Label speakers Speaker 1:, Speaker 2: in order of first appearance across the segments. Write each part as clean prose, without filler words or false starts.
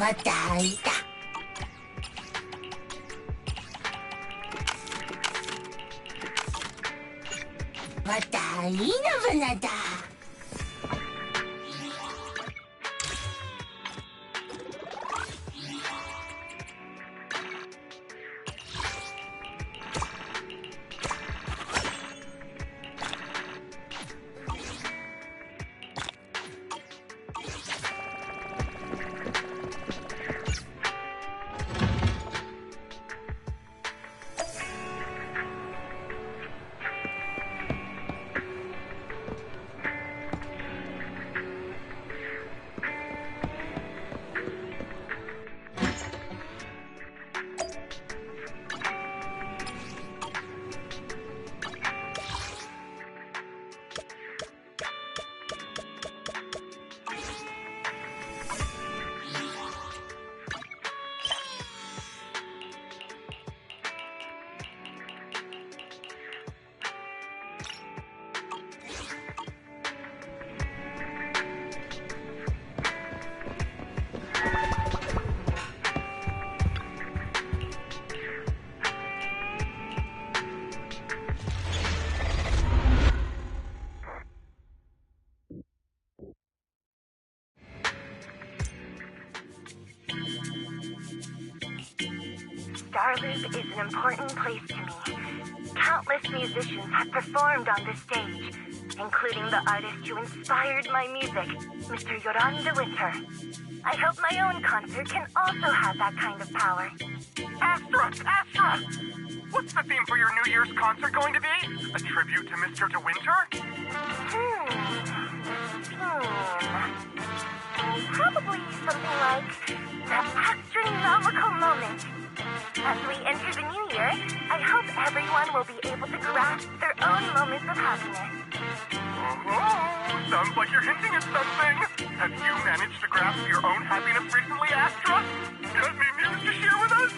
Speaker 1: またいた。またいいのぶなだ。
Speaker 2: Starloop is an important place to me. Countless musicians have performed on this stage, including the artist who inspired my music, Mr. Yoran de Winter. I hope my own concert can also have that kind of power.
Speaker 3: Astra! Astra! What's the theme for your New Year's concert going to be? A tribute to Mr. De Winter?
Speaker 2: Probably something like the astronomical moment. As we enter the new year, I hope everyone will be able to grasp their own moments of happiness.
Speaker 3: Oh, sounds like you're hinting at something. Have you managed to grasp your own happiness recently, Astra? Any news to share with us?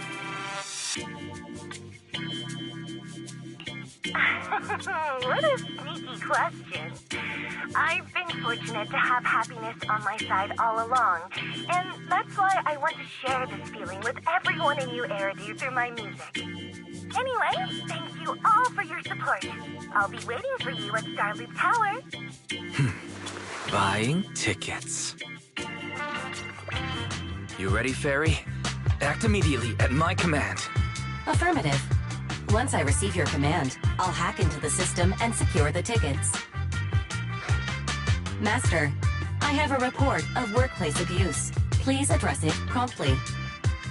Speaker 2: What a sneaky question. I've been fortunate to have happiness on my side all along, and that's why I want to share this feeling with everyone in New Eridu through my music. Anyway, thank you all for your support. I'll be waiting for you at Starloop Tower.
Speaker 4: Buying tickets. You ready, Fairy? Act immediately at my command.
Speaker 5: Affirmative. Once I receive your command, I'll hack into the system and secure the tickets. Master, I have a report of workplace abuse. Please address it promptly.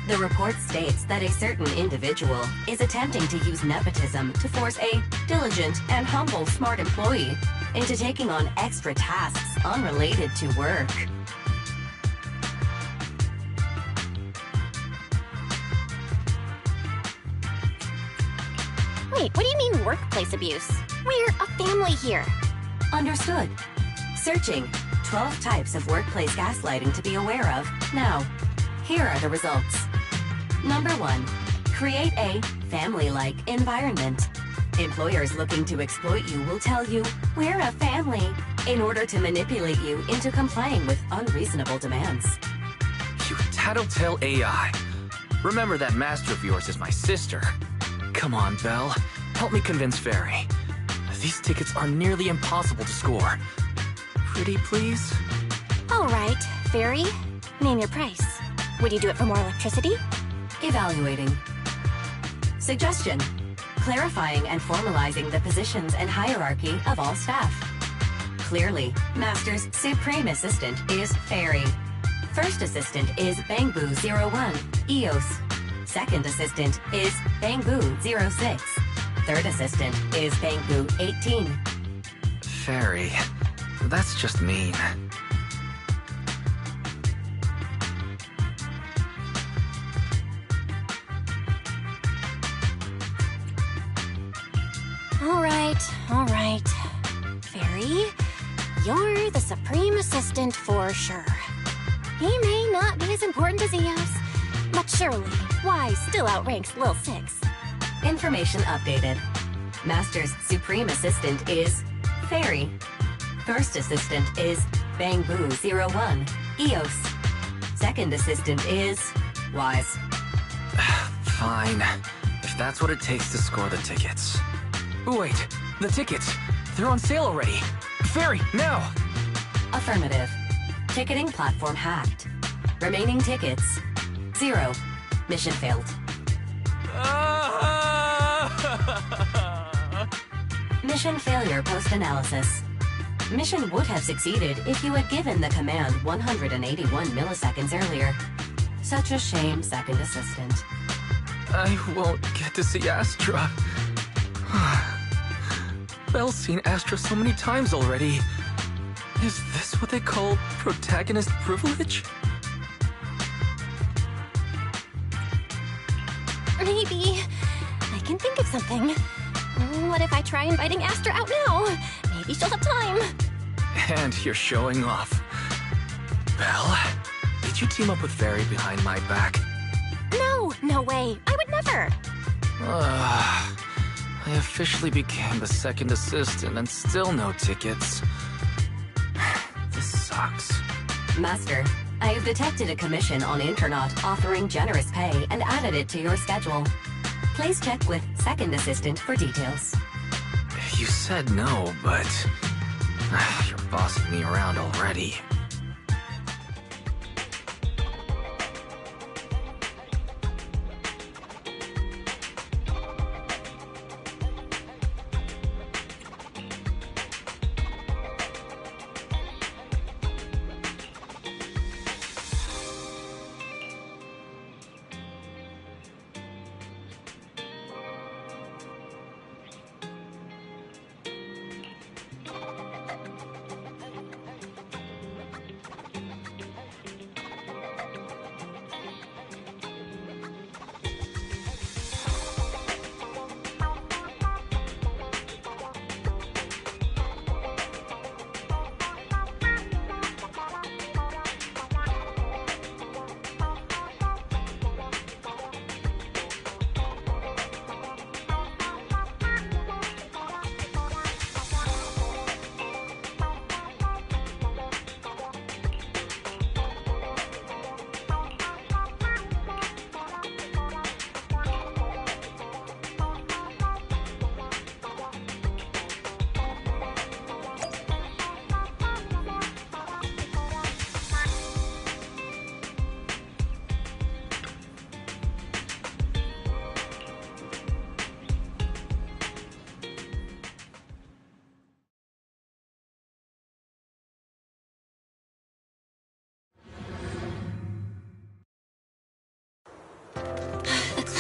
Speaker 5: The report states that a certain individual is attempting to use nepotism to force a diligent and humble smart employee into taking on extra tasks unrelated to work.
Speaker 6: Wait, what do you mean workplace abuse? We're a family here.
Speaker 5: Understood. Searching. 12 types of workplace gaslighting to be aware of. Now, here are the results. Number 1. Create a family-like environment. Employers looking to exploit you will tell you, "We're a family," in order to manipulate you into complying with unreasonable demands.
Speaker 4: You tattletale AI. Remember that master of yours is my sister. Come on, Belle. Help me convince Fairy. These tickets are nearly impossible to score. Pretty, please?
Speaker 6: All right, Fairy. Name your price. Would you do it for more electricity?
Speaker 5: Evaluating. Suggestion. Clarifying and formalizing the positions and hierarchy of all staff. Clearly, Master's Supreme Assistant is Fairy. First Assistant is Bangbu 01, EOS. Second Assistant is Bangbu 06. Third Assistant is Bangbu 18.
Speaker 4: Fairy, that's just mean.
Speaker 6: All right. Fairy, you're the Supreme Assistant for sure. He may not be as important as Eos, but surely, Y still outranks Lil 6.
Speaker 5: Information updated. Master's Supreme Assistant is Fairy. First Assistant is Bangbu 01, EOS. second assistant is Wise.
Speaker 4: Fine. If that's what it takes to score the tickets. Wait, the tickets! They're on sale already! Fairy, now!
Speaker 5: Affirmative. Ticketing platform hacked. Remaining tickets 0. Mission failed. Mission failure post-analysis. Mission would have succeeded if you had given the command 181 milliseconds earlier. Such a shame, second assistant.
Speaker 4: I won't get to see Astra. Belle's seen Astra so many times already. Is this what they call protagonist privilege?
Speaker 6: Maybe. I can think of something. What if I try inviting Astra out now? Maybe she'll have time.
Speaker 4: And you're showing off. Belle, did you team up with Fairy behind my back?
Speaker 6: No way. I would never.
Speaker 4: I officially became the second assistant and still no tickets. This sucks.
Speaker 5: Master, I have detected a commission on Internaut offering generous pay and added it to your schedule. Please check with second assistant for details.
Speaker 4: You said no, but you're bossing me around already.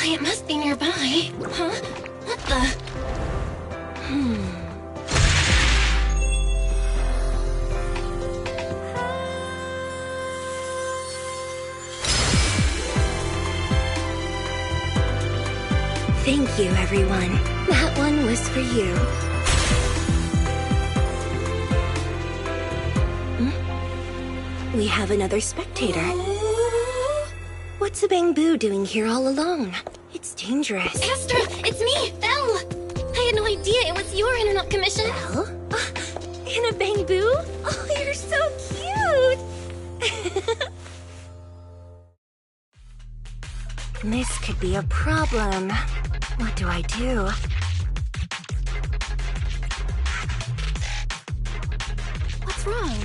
Speaker 6: It must be nearby. Huh? What the?
Speaker 1: Thank you, everyone. That one was for you. We have another spectator. What's a Bang-Boo doing here all alone? It's dangerous.
Speaker 6: Astra, it's me, Belle. I had no idea it was your Internaut commission.
Speaker 1: Belle? In a Bang-Boo? Oh, you're so cute! This could be a problem. What do I do?
Speaker 6: What's wrong?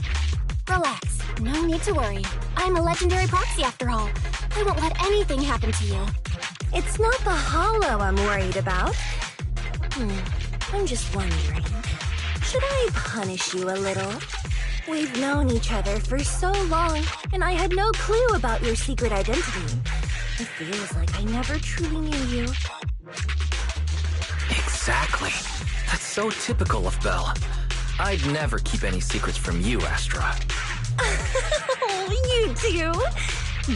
Speaker 6: Relax. No need to worry. I'm a legendary proxy after all. I won't let anything happen to you.
Speaker 1: It's not the hollow I'm worried about. I'm just wondering, should I punish you a little? We've known each other for so long, and I had no clue about your secret identity. It feels like I never truly knew you.
Speaker 4: Exactly. That's so typical of Belle. I'd never keep any secrets from you, Astra.
Speaker 1: Oh, you do?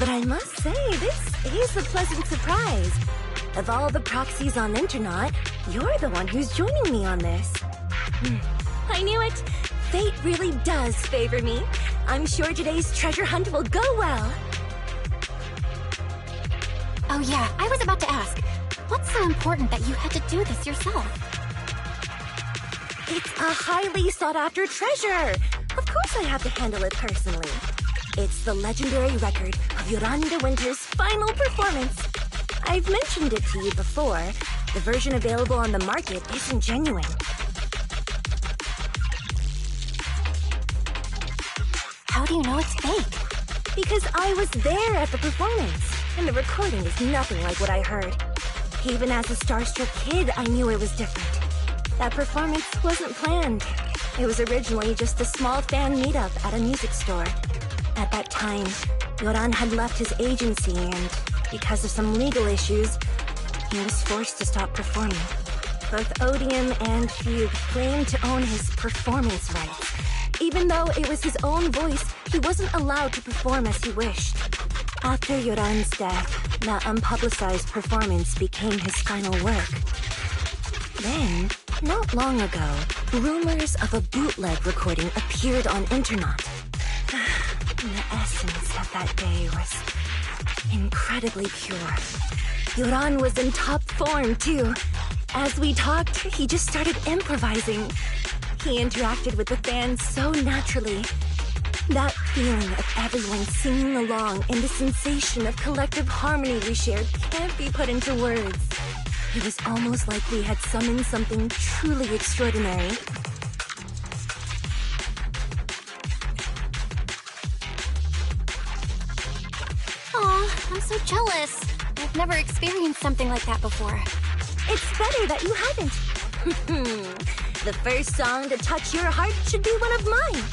Speaker 1: But I must say, this is a pleasant surprise. Of all the proxies on Internaut, you're the one who's joining me on this. I knew it. Fate really does favor me. I'm sure today's treasure hunt will go well.
Speaker 6: Oh yeah, I was about to ask. What's so important that you had to do this yourself?
Speaker 1: It's a highly sought-after treasure. Of course I have to handle it personally. It's the legendary record of Yoran de Winter's final performance. I've mentioned it to you before. The version available on the market isn't genuine.
Speaker 6: How do you know it's fake?
Speaker 1: Because I was there at the performance, and the recording is nothing like what I heard. Even as a starstruck kid, I knew it was different. That performance wasn't planned. It was originally just a small fan meetup at a music store. At that time, Yoran had left his agency and, because of some legal issues, he was forced to stop performing. Both Odium and Fugue claimed to own his performance rights. Even though it was his own voice, he wasn't allowed to perform as he wished. After Yoran's death, that unpublicized performance became his final work. Then, not long ago, rumors of a bootleg recording appeared on internet. The essence of that day was incredibly pure. Yoran was in top form, too. As we talked, he just started improvising. He interacted with the fans so naturally. That feeling of everyone singing along and the sensation of collective harmony we shared can't be put into words. It was almost like we had summoned something truly extraordinary.
Speaker 6: Aw, I'm so jealous. I've never experienced something like that before.
Speaker 1: It's better that you haven't. The first song to touch your heart should be one of mine.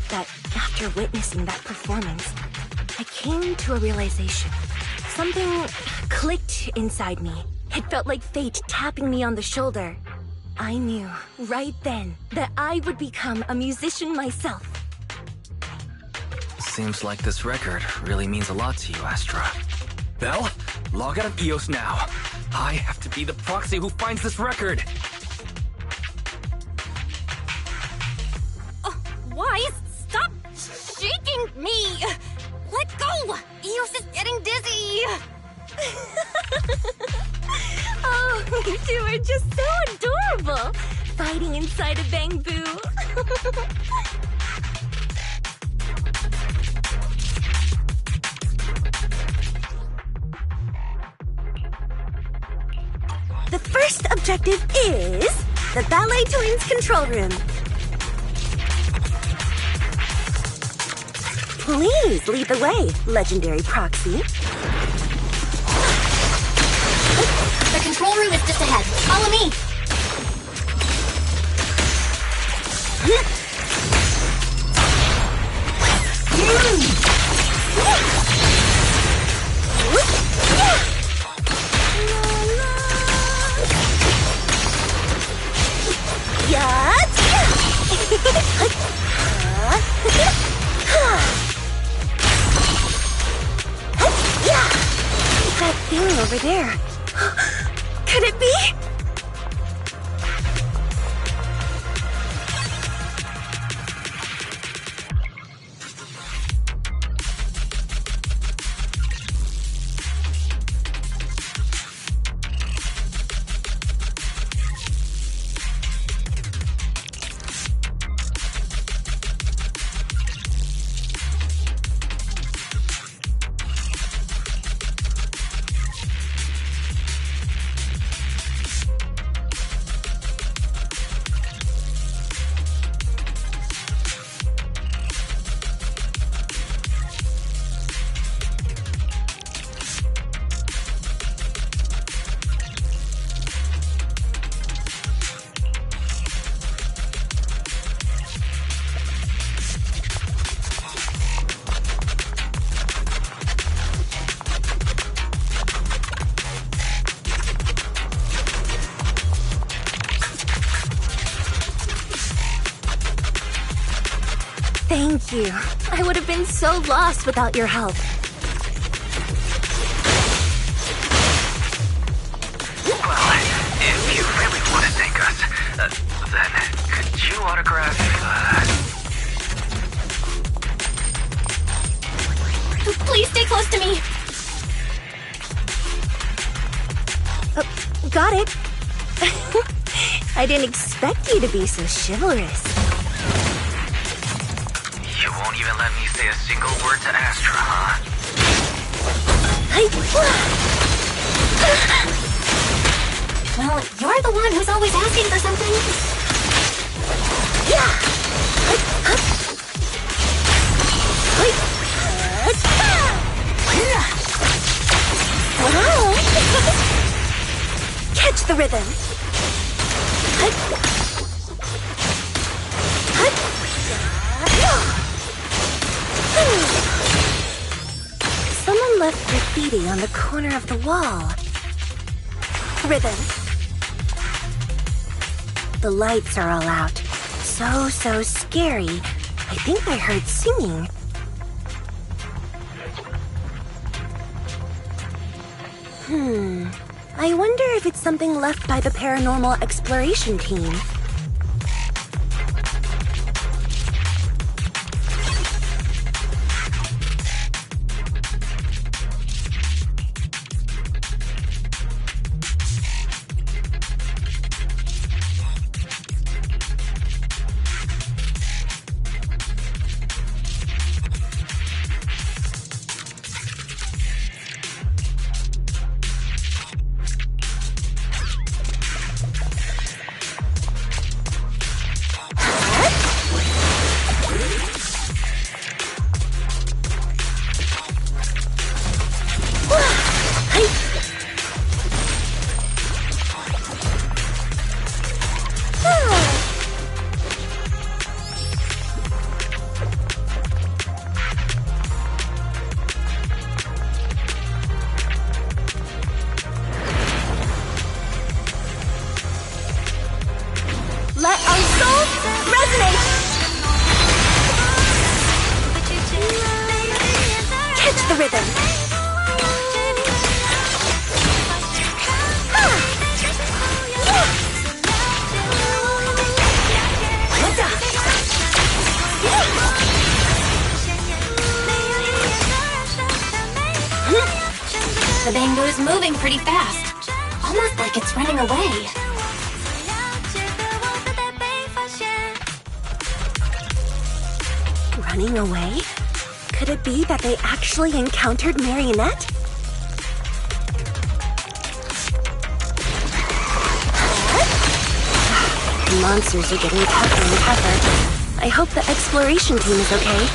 Speaker 1: But after witnessing that performance, I came to a realization. Something clicked inside me. It felt like fate tapping me on the shoulder. I knew right then that I would become a musician myself.
Speaker 4: Seems like this record really means a lot to you, Astra. Belle, log out of EOS now. I have to be the proxy who finds this record.
Speaker 6: Why? Stop shaking me! Let go! Eos is getting dizzy!
Speaker 1: Oh, you two are just so adorable! Fighting inside a bamboo. The first objective is the Ballet Twins control room. Please lead the way, legendary proxy.
Speaker 6: The control room is just ahead. Follow me!
Speaker 1: That feeling over there. Could it be? Thank you. I would have been so lost without your help.
Speaker 4: Well, if you really want to thank us, then could you autograph,
Speaker 6: Please stay close to me!
Speaker 1: Got it. I didn't expect you to be so chivalrous.
Speaker 4: You won't even let me say a single word to Astra, huh?
Speaker 6: Well, you're the one who's always asking for something.
Speaker 1: Wow! Catch the rhythm. Someone left graffiti on the corner of the wall. Rhythm. The lights are all out. So scary. I think I heard singing. I wonder if it's something left by the paranormal exploration team. Let our souls resonate! Catch the rhythm!
Speaker 6: The bamboo's moving pretty fast. Almost like it's running away.
Speaker 1: Running away? Could it be that they actually encountered Marionette? The monsters are getting tougher and tougher. I hope the exploration team is okay.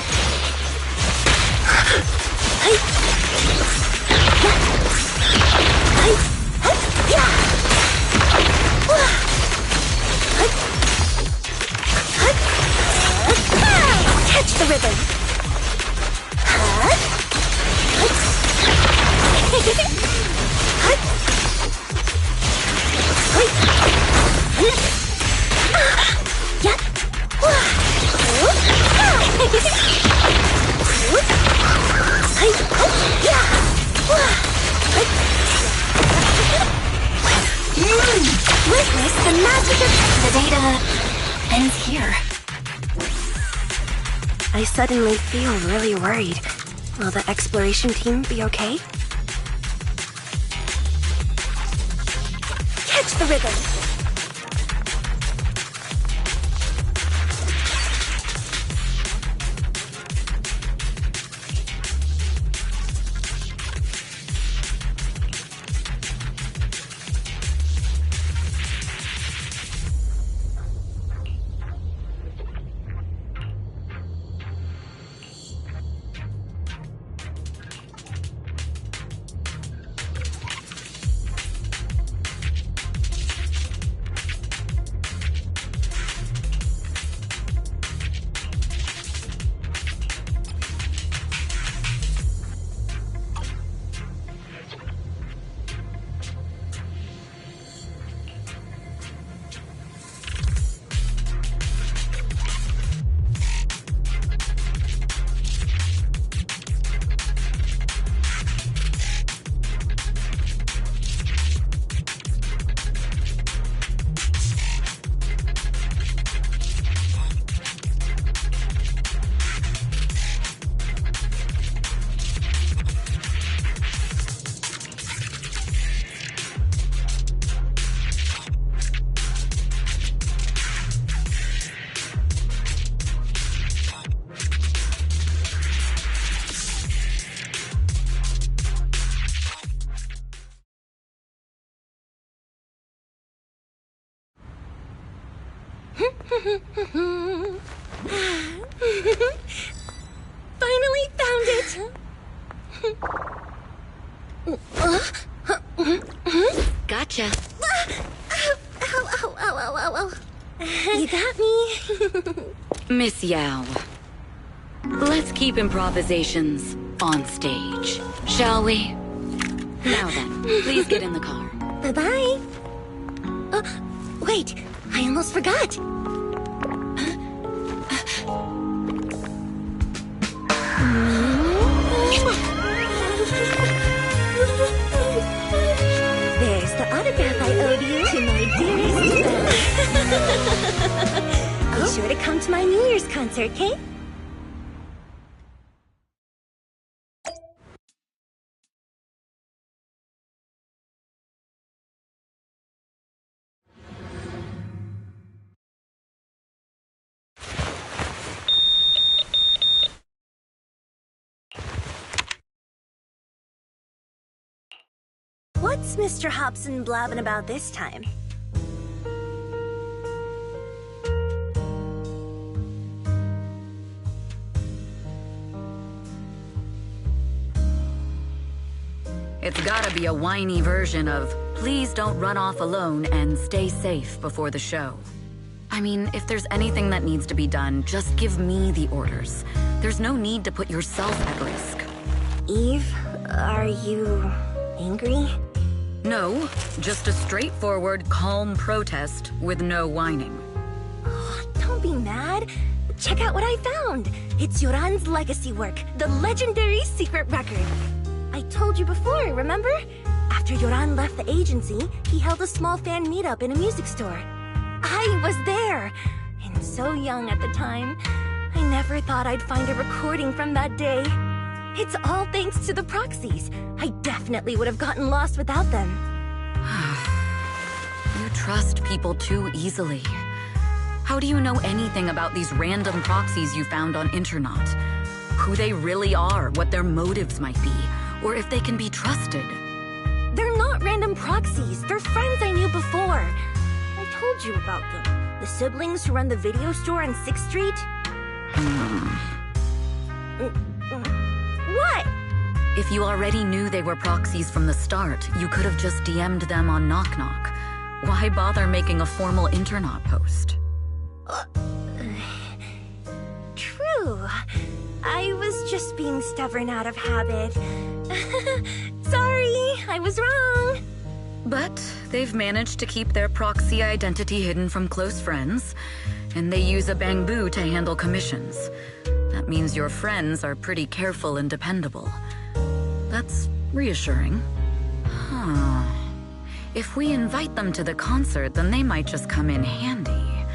Speaker 1: Catch the rhythm. Witness the magic of
Speaker 6: The data ends here.
Speaker 1: I suddenly feel really worried. Will the exploration team be okay? Catch the rhythm! Finally found it!
Speaker 7: Gotcha.
Speaker 1: Ow. You got me.
Speaker 7: Miss Yao, let's keep improvisations on stage, shall we? Now then, please get in the car.
Speaker 1: Bye-bye. Wait, I almost forgot. There's the autograph I owed you to my dearest Belle. Be sure to come to my New Year's concert, okay? What's Mr. Hobson blabbing about this time?
Speaker 7: It's gotta be a whiny version of, please don't run off alone and stay safe before the show. I mean, if there's anything that needs to be done, just give me the orders. There's no need to put yourself at risk.
Speaker 1: Eve, are you angry?
Speaker 7: No, just a straightforward, calm protest with no whining.
Speaker 1: Oh, don't be mad. Check out what I found. It's Yoran's legacy work, the legendary secret record. I told you before, remember? After Yoran left the agency, he held a small fan meetup in a music store. I was there, and so young at the time. I never thought I'd find a recording from that day. It's all thanks to the proxies. I definitely would have gotten lost without them.
Speaker 7: You trust people too easily. How do you know anything about these random proxies you found on Internaut? Who they really are, what their motives might be, or if they can be trusted?
Speaker 1: They're not random proxies. They're friends I knew before. I told you about them. The siblings who run the video store on 6th Street. What?
Speaker 7: If you already knew they were proxies from the start, you could have just DM'd them on Knock Knock. Why bother making a formal Internaut post?
Speaker 1: True. I was just being stubborn out of habit. Sorry, I was wrong.
Speaker 7: But they've managed to keep their proxy identity hidden from close friends, and they use a Bangbu to handle commissions. That means your friends are pretty careful and dependable. That's reassuring. Huh. If we invite them to the concert, then they might just come in handy.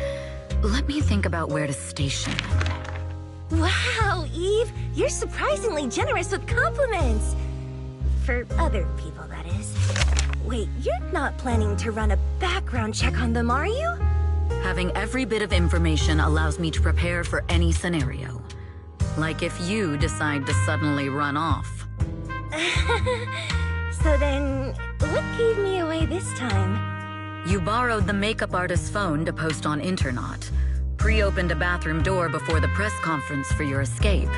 Speaker 7: Let me think about where to station them.
Speaker 1: Wow, Eve, you're surprisingly generous with compliments. For other people, that is. Wait, you're not planning to run a background check on them, are you?
Speaker 7: Having every bit of information allows me to prepare for any scenario. Like if you decide to suddenly run off.
Speaker 1: So then, what gave me away this time?
Speaker 7: You borrowed the makeup artist's phone to post on Internaut. Pre-opened a bathroom door before the press conference for your escape.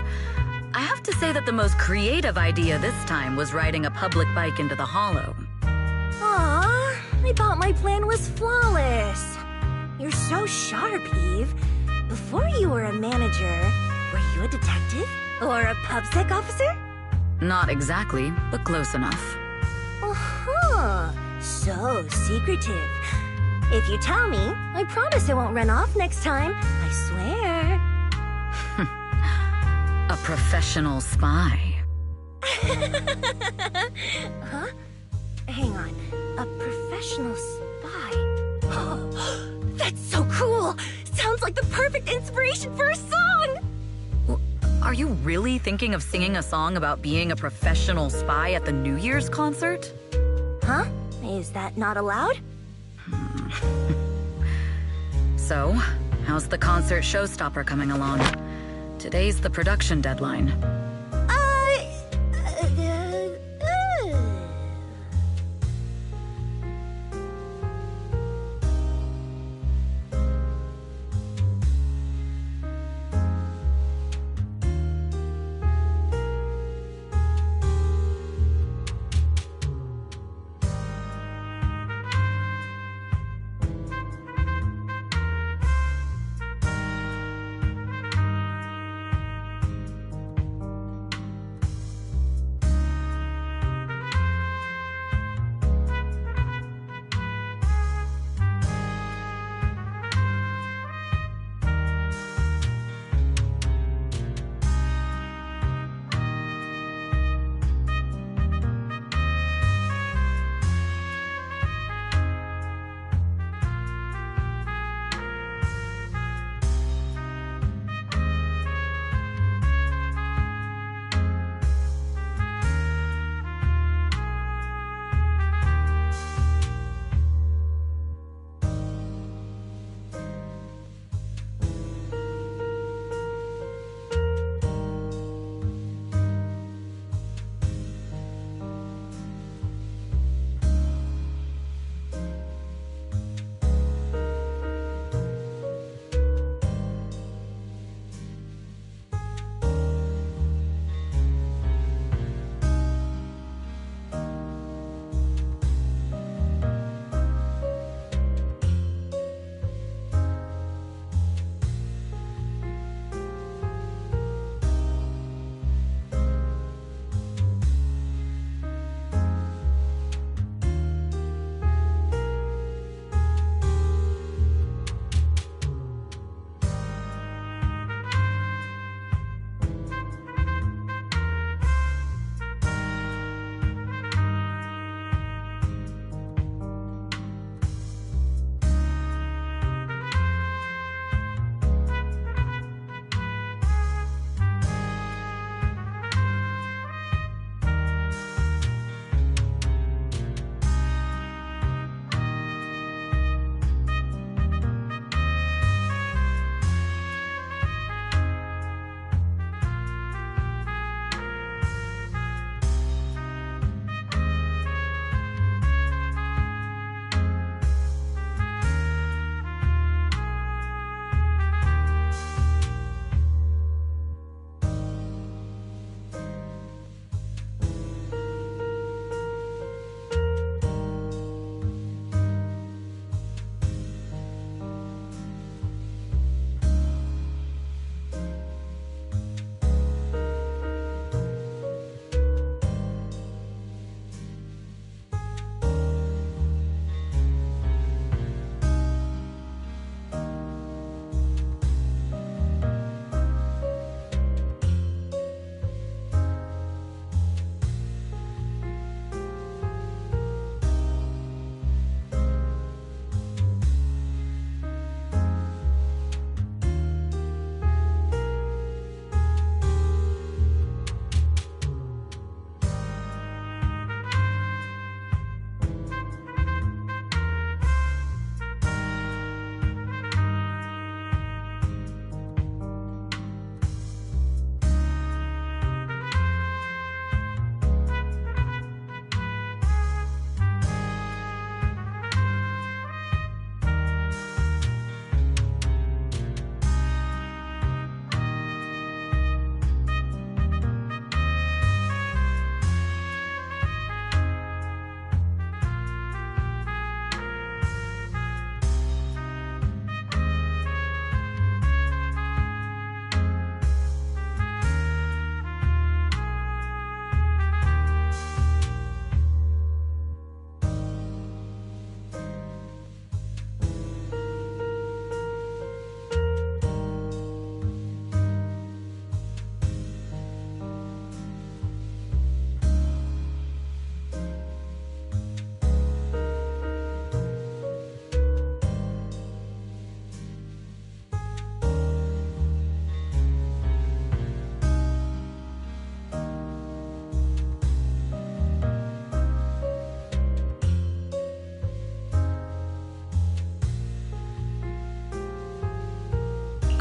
Speaker 7: I have to say that the most creative idea this time was riding a public bike into the Hollow.
Speaker 1: Aw, I thought my plan was flawless. You're so sharp, Eve. Before you were a manager, were you a detective? Or a PubSec officer?
Speaker 7: Not exactly, but close enough.
Speaker 1: Uh-huh. So secretive. If you tell me, I promise I won't run off next time. I swear.
Speaker 7: A professional spy.
Speaker 1: Huh? Hang on. A professional spy. That's so cool! Sounds like the perfect inspiration for a song!
Speaker 7: Are you really thinking of singing a song about being a professional spy at the New Year's concert?
Speaker 1: Huh? Is that not allowed?
Speaker 7: So, how's the concert showstopper coming along? Today's the production deadline.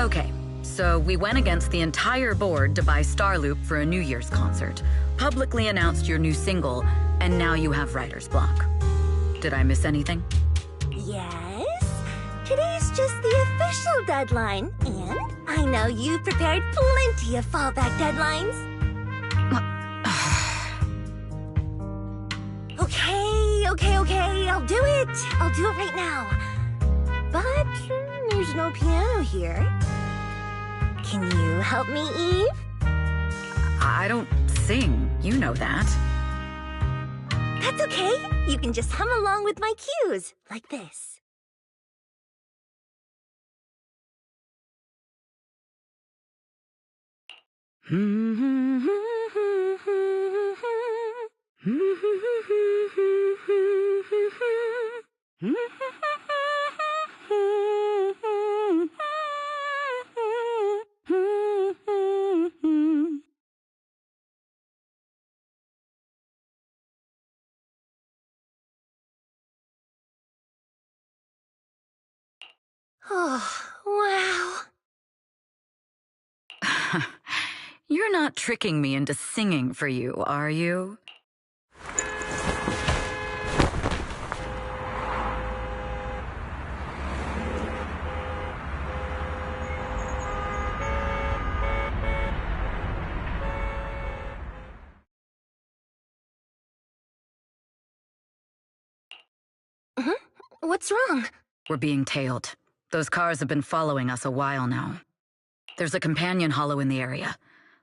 Speaker 7: Okay, so we went against the entire board to buy Starloop for a New Year's concert, publicly announced your new single, and now you have writer's block. Did I miss anything?
Speaker 1: Yes? Today's just the official deadline, and I know you've prepared plenty of fallback deadlines. Okay, I'll do it. I'll do it right now. But there's no piano here. Can you help me, Eve?
Speaker 7: I don't sing, you know that.
Speaker 1: That's okay. You can just hum along with my cues, like this. Oh, wow.
Speaker 7: You're not tricking me into singing for you, are you?
Speaker 1: What's wrong?
Speaker 7: We're being tailed. Those cars have been following us a while now. There's a companion hollow in the area.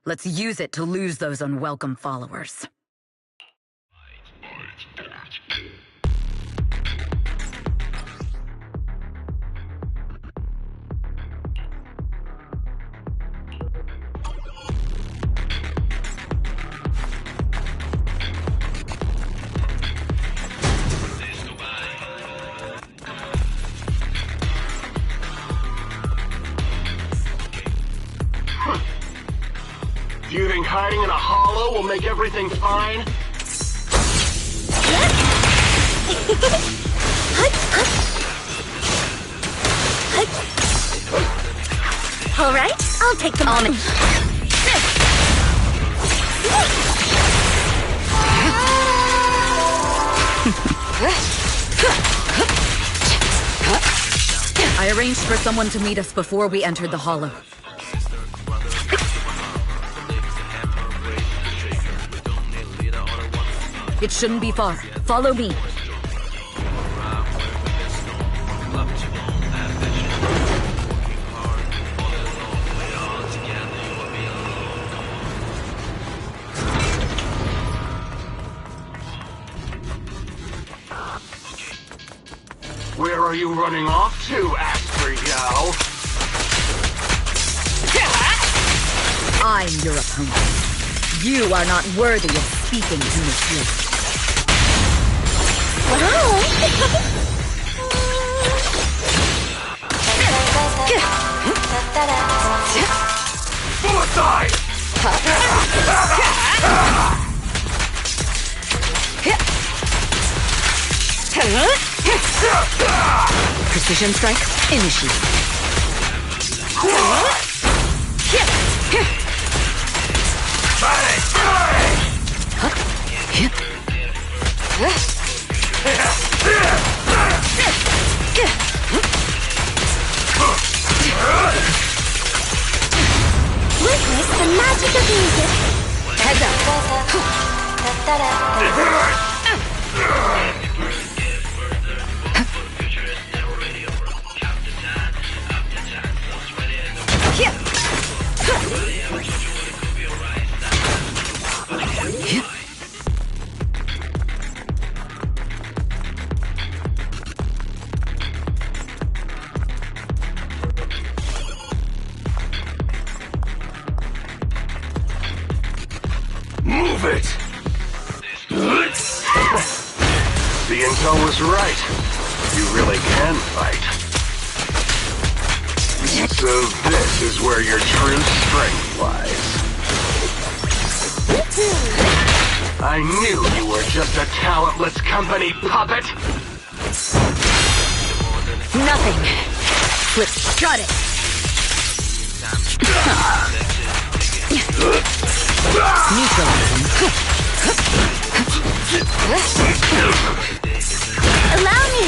Speaker 7: Let's use it to lose those unwelcome followers.
Speaker 3: Do you think hiding in a hollow will make everything fine?
Speaker 1: All right, I'll take them on.
Speaker 7: I arranged for someone to meet us before we entered the hollow. It shouldn't be far. Follow me.
Speaker 3: Where are you running off to, Astrio?
Speaker 7: I'm your opponent. You are not worthy of speaking to me.
Speaker 3: Suicide!
Speaker 7: Precision strike, initiate.
Speaker 1: Witness the magic of music.
Speaker 7: Heads up.
Speaker 3: Move it! The intel was right. You really can fight. So this is where your true strength lies. I knew you were just a talentless company puppet!
Speaker 7: Nothing. Let's shut it.
Speaker 1: Allow me!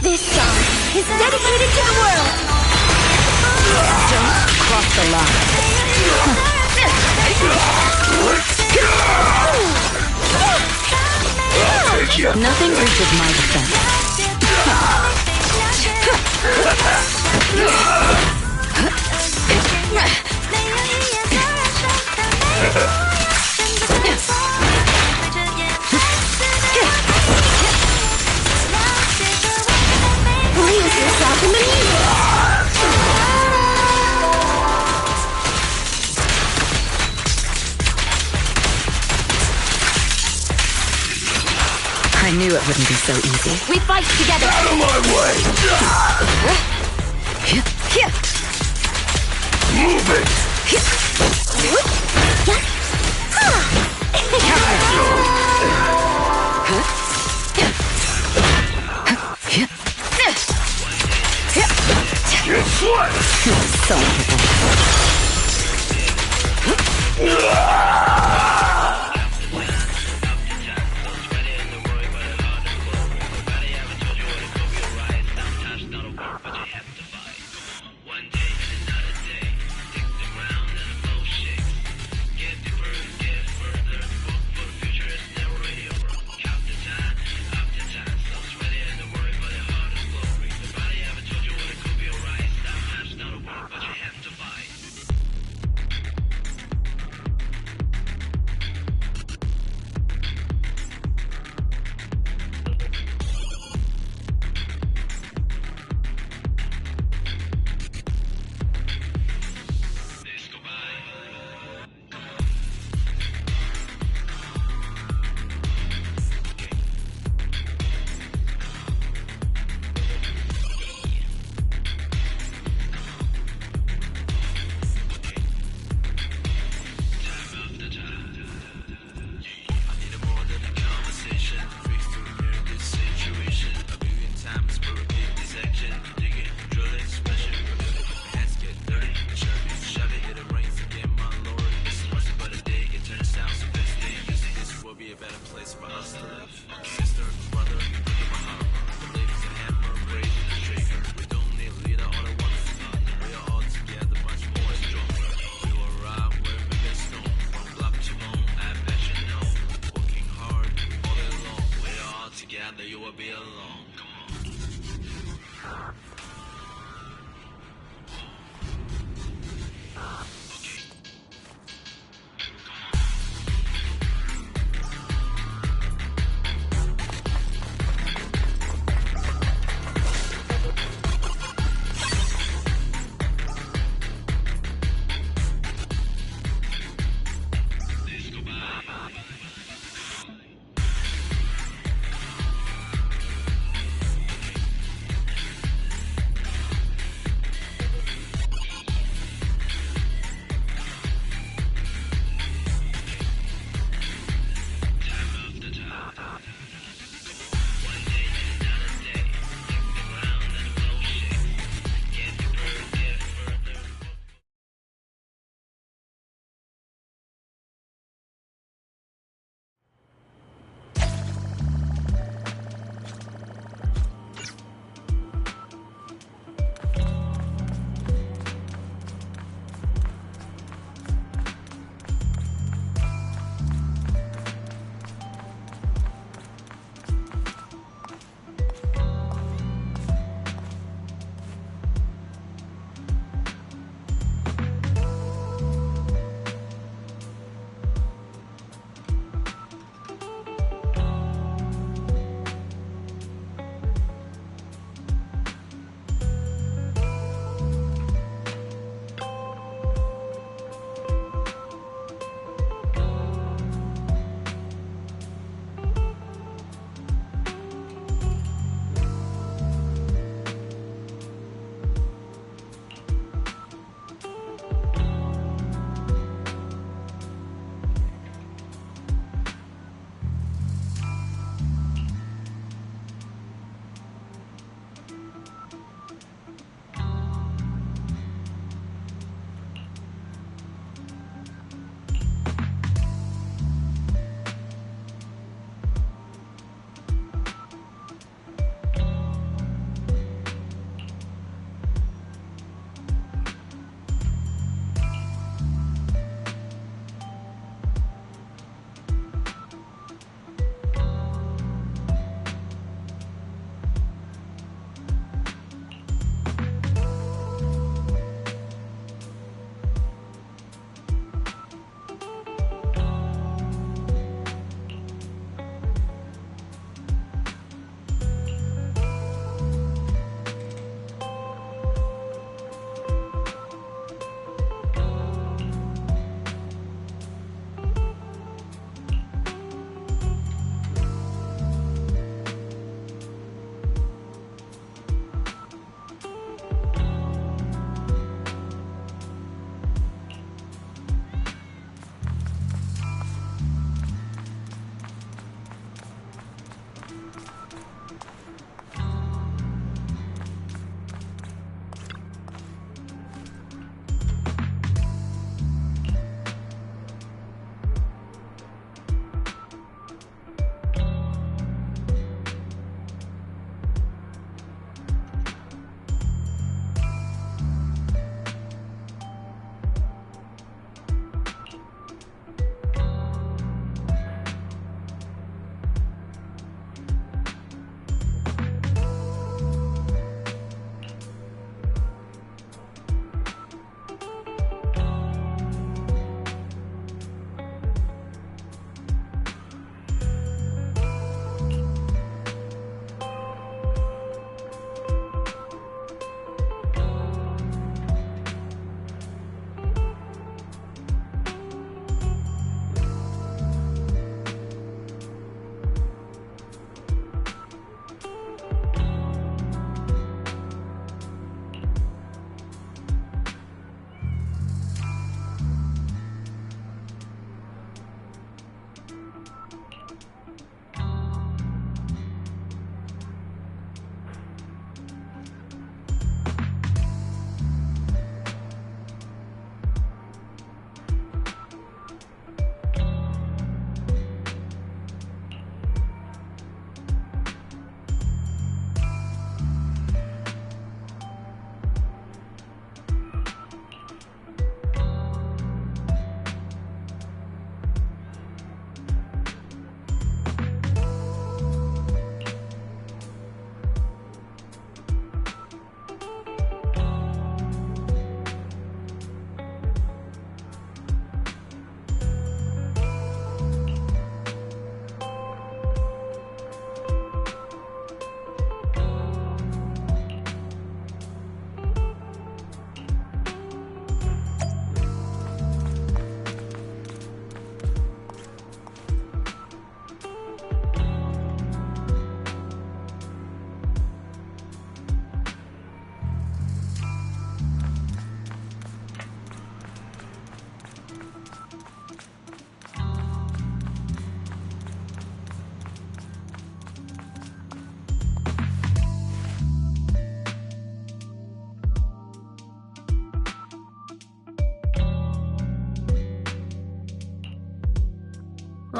Speaker 1: This song is dedicated to the world!
Speaker 7: Don't cross the line. Nothing reaches my defense.
Speaker 1: Lose yourself in the music!
Speaker 7: I knew it wouldn't be so easy.
Speaker 6: We fight together!
Speaker 3: Out of my way! Move it! Guess what?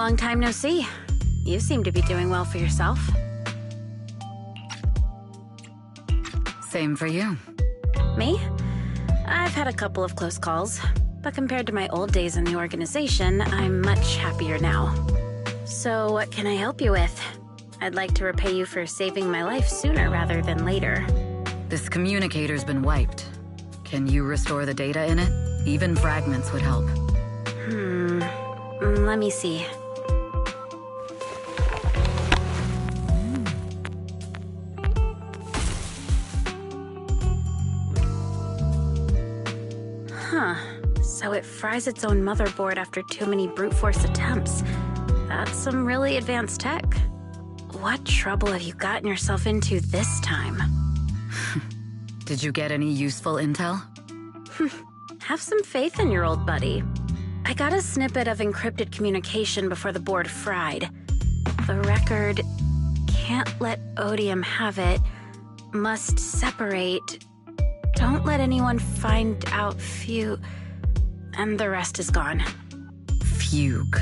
Speaker 6: Long time no see. You seem to be doing well for yourself.
Speaker 7: Same for you.
Speaker 6: Me? I've had a couple of close calls, but compared to my old days in the organization, I'm much happier now. So what can I help you with? I'd like to repay you for saving my life sooner rather than later.
Speaker 7: This communicator's been wiped. Can you restore the data in it? Even fragments would help.
Speaker 6: Let me see. So it fries its own motherboard after too many brute force attempts. That's some really advanced tech. What trouble have you gotten yourself into this time?
Speaker 7: Did you get any useful intel?
Speaker 6: Have some faith in your old buddy. I got a snippet of encrypted communication before the board fried. The record: can't let Odium have it, must separate, don't let anyone find out and the rest is gone.
Speaker 7: Fugue.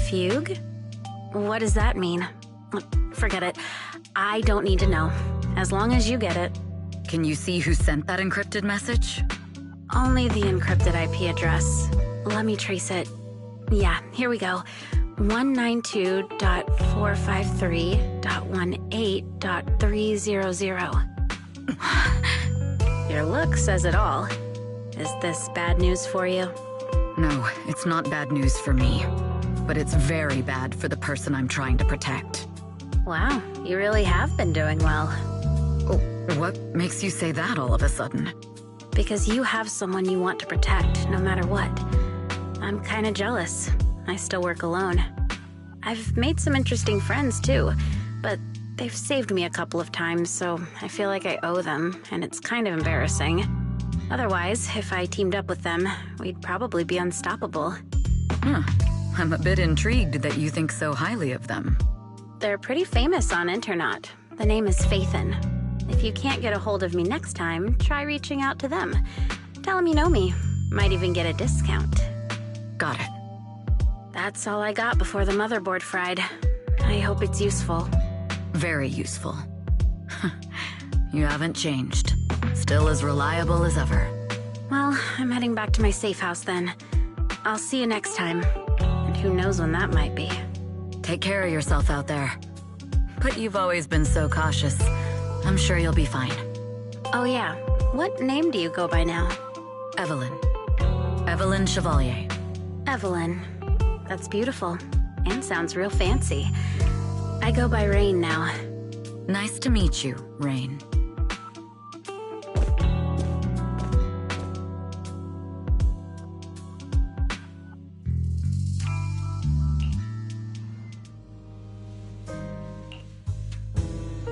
Speaker 6: Fugue? What does that mean? Forget it. I don't need to know. As long as you get it.
Speaker 7: Can you see who sent that encrypted message?
Speaker 6: Only the encrypted IP address. Let me trace it. Yeah, here we go. 192.453.18.300. Your look says it all. Is this bad news for you?
Speaker 7: No, it's not bad news for me. But it's very bad for the person I'm trying to protect.
Speaker 6: Wow, you really have been doing well.
Speaker 7: Oh, what makes you say that all of a sudden?
Speaker 6: Because you have someone you want to protect, no matter what. I'm kinda jealous. I still work alone. I've made some interesting friends, too, but they've saved me a couple of times, so I feel like I owe them, and it's kind of embarrassing. Otherwise, if I teamed up with them, we'd probably be unstoppable.
Speaker 7: I'm a bit intrigued that you think so highly of them.
Speaker 6: They're pretty famous on Internet. The name is Phaethon. If you can't get a hold of me next time, try reaching out to them. Tell them you know me. Might even get a discount.
Speaker 7: Got it.
Speaker 6: That's all I got before the motherboard fried. I hope it's useful.
Speaker 7: Very useful. You haven't changed. Still as reliable as ever.
Speaker 6: Well, I'm heading back to my safe house then. I'll see you next time. And who knows when that might be.
Speaker 7: Take care of yourself out there. But you've always been so cautious. I'm sure you'll be fine.
Speaker 6: Oh yeah, what name do you go by now?
Speaker 7: Evelyn. Evelyn Chevalier.
Speaker 6: Evelyn. That's beautiful. And sounds real fancy. I go by Rain now.
Speaker 7: Nice to meet you, Rain.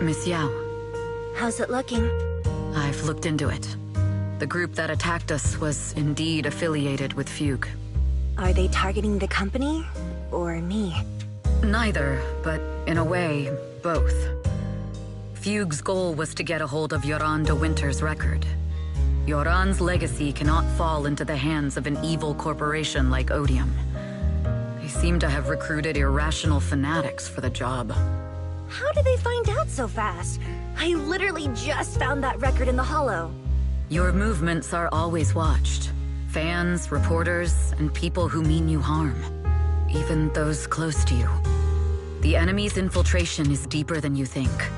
Speaker 7: Miss Yao.
Speaker 1: How's it looking?
Speaker 7: I've looked into it. The group that attacked us was indeed affiliated with Fugue.
Speaker 1: Are they targeting the company or me?
Speaker 7: Neither, but in a way, both. Fugue's goal was to get a hold of Yoran de Winter's record. Yoran's legacy cannot fall into the hands of an evil corporation like Odium. They seem to have recruited irrational fanatics for the job.
Speaker 1: How did they find out so fast? I literally just found that record in the Hollow.
Speaker 7: Your movements are always watched. Fans, reporters, and people who mean you harm. Even those close to you. The enemy's infiltration is deeper than you think.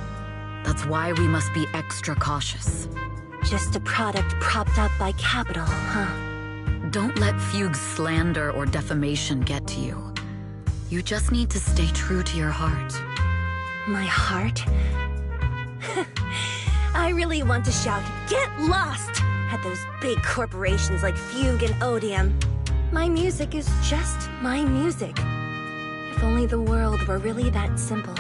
Speaker 7: That's why we must be extra cautious.
Speaker 1: Just a product propped up by capital, huh?
Speaker 7: Don't let Fugue's slander or defamation get to you. You just need to stay true to your heart.
Speaker 1: My heart? I really want to shout, "Get lost!" at those big corporations like Fugue and Odium. My music is just my music. If only the world were really that simple.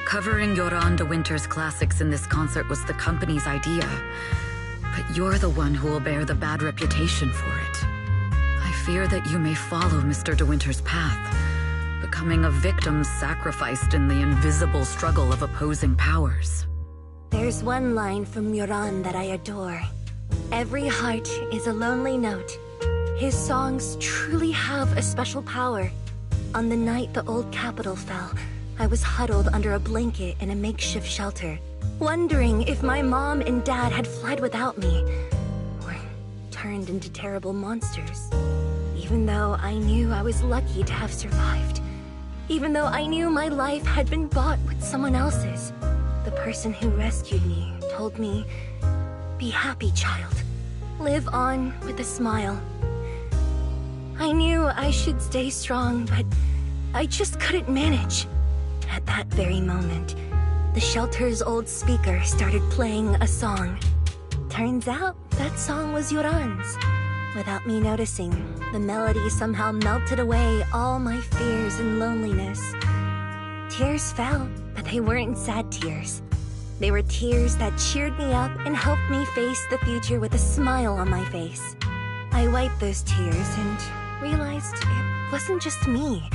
Speaker 7: Covering Yoran de Winter's classics in this concert was the company's idea. But you're the one who will bear the bad reputation for it. I fear that you may follow Mr. de Winter's path, becoming a victim sacrificed in the invisible struggle of opposing powers.
Speaker 1: There's one line from Yoran that I adore. Every heart is a lonely note. His songs truly have a special power. On the night the old capital fell, I was huddled under a blanket in a makeshift shelter, wondering if my mom and dad had fled without me, or turned into terrible monsters. Even though I knew I was lucky to have survived. Even though I knew my life had been bought with someone else's. The person who rescued me told me, "Be happy, child. Live on with a smile." I knew I should stay strong, but I just couldn't manage. At that very moment, the shelter's old speaker started playing a song. Turns out, that song was Yoran's. Without me noticing, the melody somehow melted away all my fears and loneliness. Tears fell, but they weren't sad tears. They were tears that cheered me up and helped me face the future with a smile on my face. I wiped those tears and realized it wasn't just me.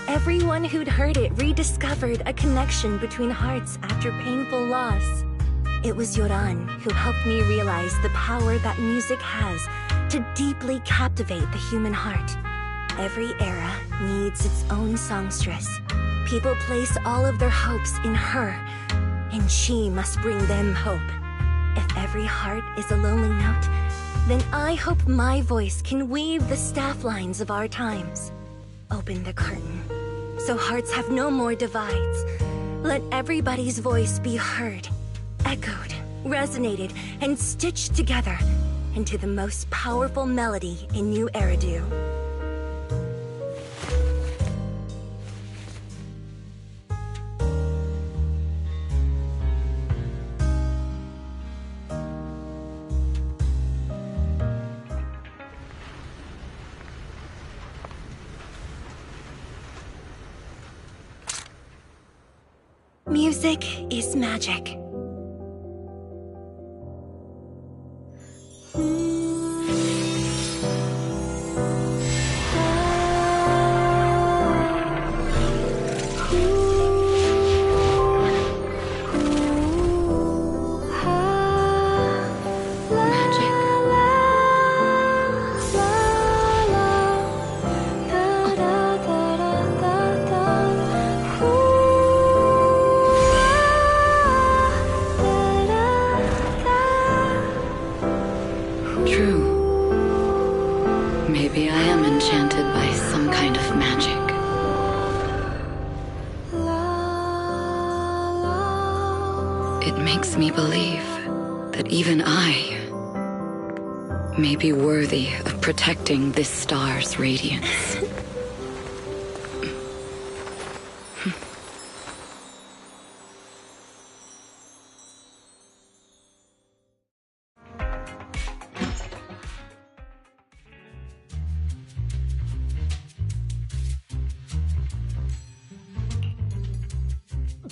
Speaker 1: Everyone who'd heard it rediscovered a connection between hearts after painful loss. It was Yoran who helped me realize the power that music has to deeply captivate the human heart. Every era needs its own songstress. People place all of their hopes in her, and she must bring them hope. If every heart is a lonely note, then I hope my voice can weave the staff lines of our times. Open the curtain, so hearts have no more divides. Let everybody's voice be heard, echoed, resonated, and stitched together into the most powerful melody in New Eridu. Music is magic.
Speaker 7: Maybe I am enchanted by some kind of magic. It makes me believe that even I may be worthy of protecting this star's radiance.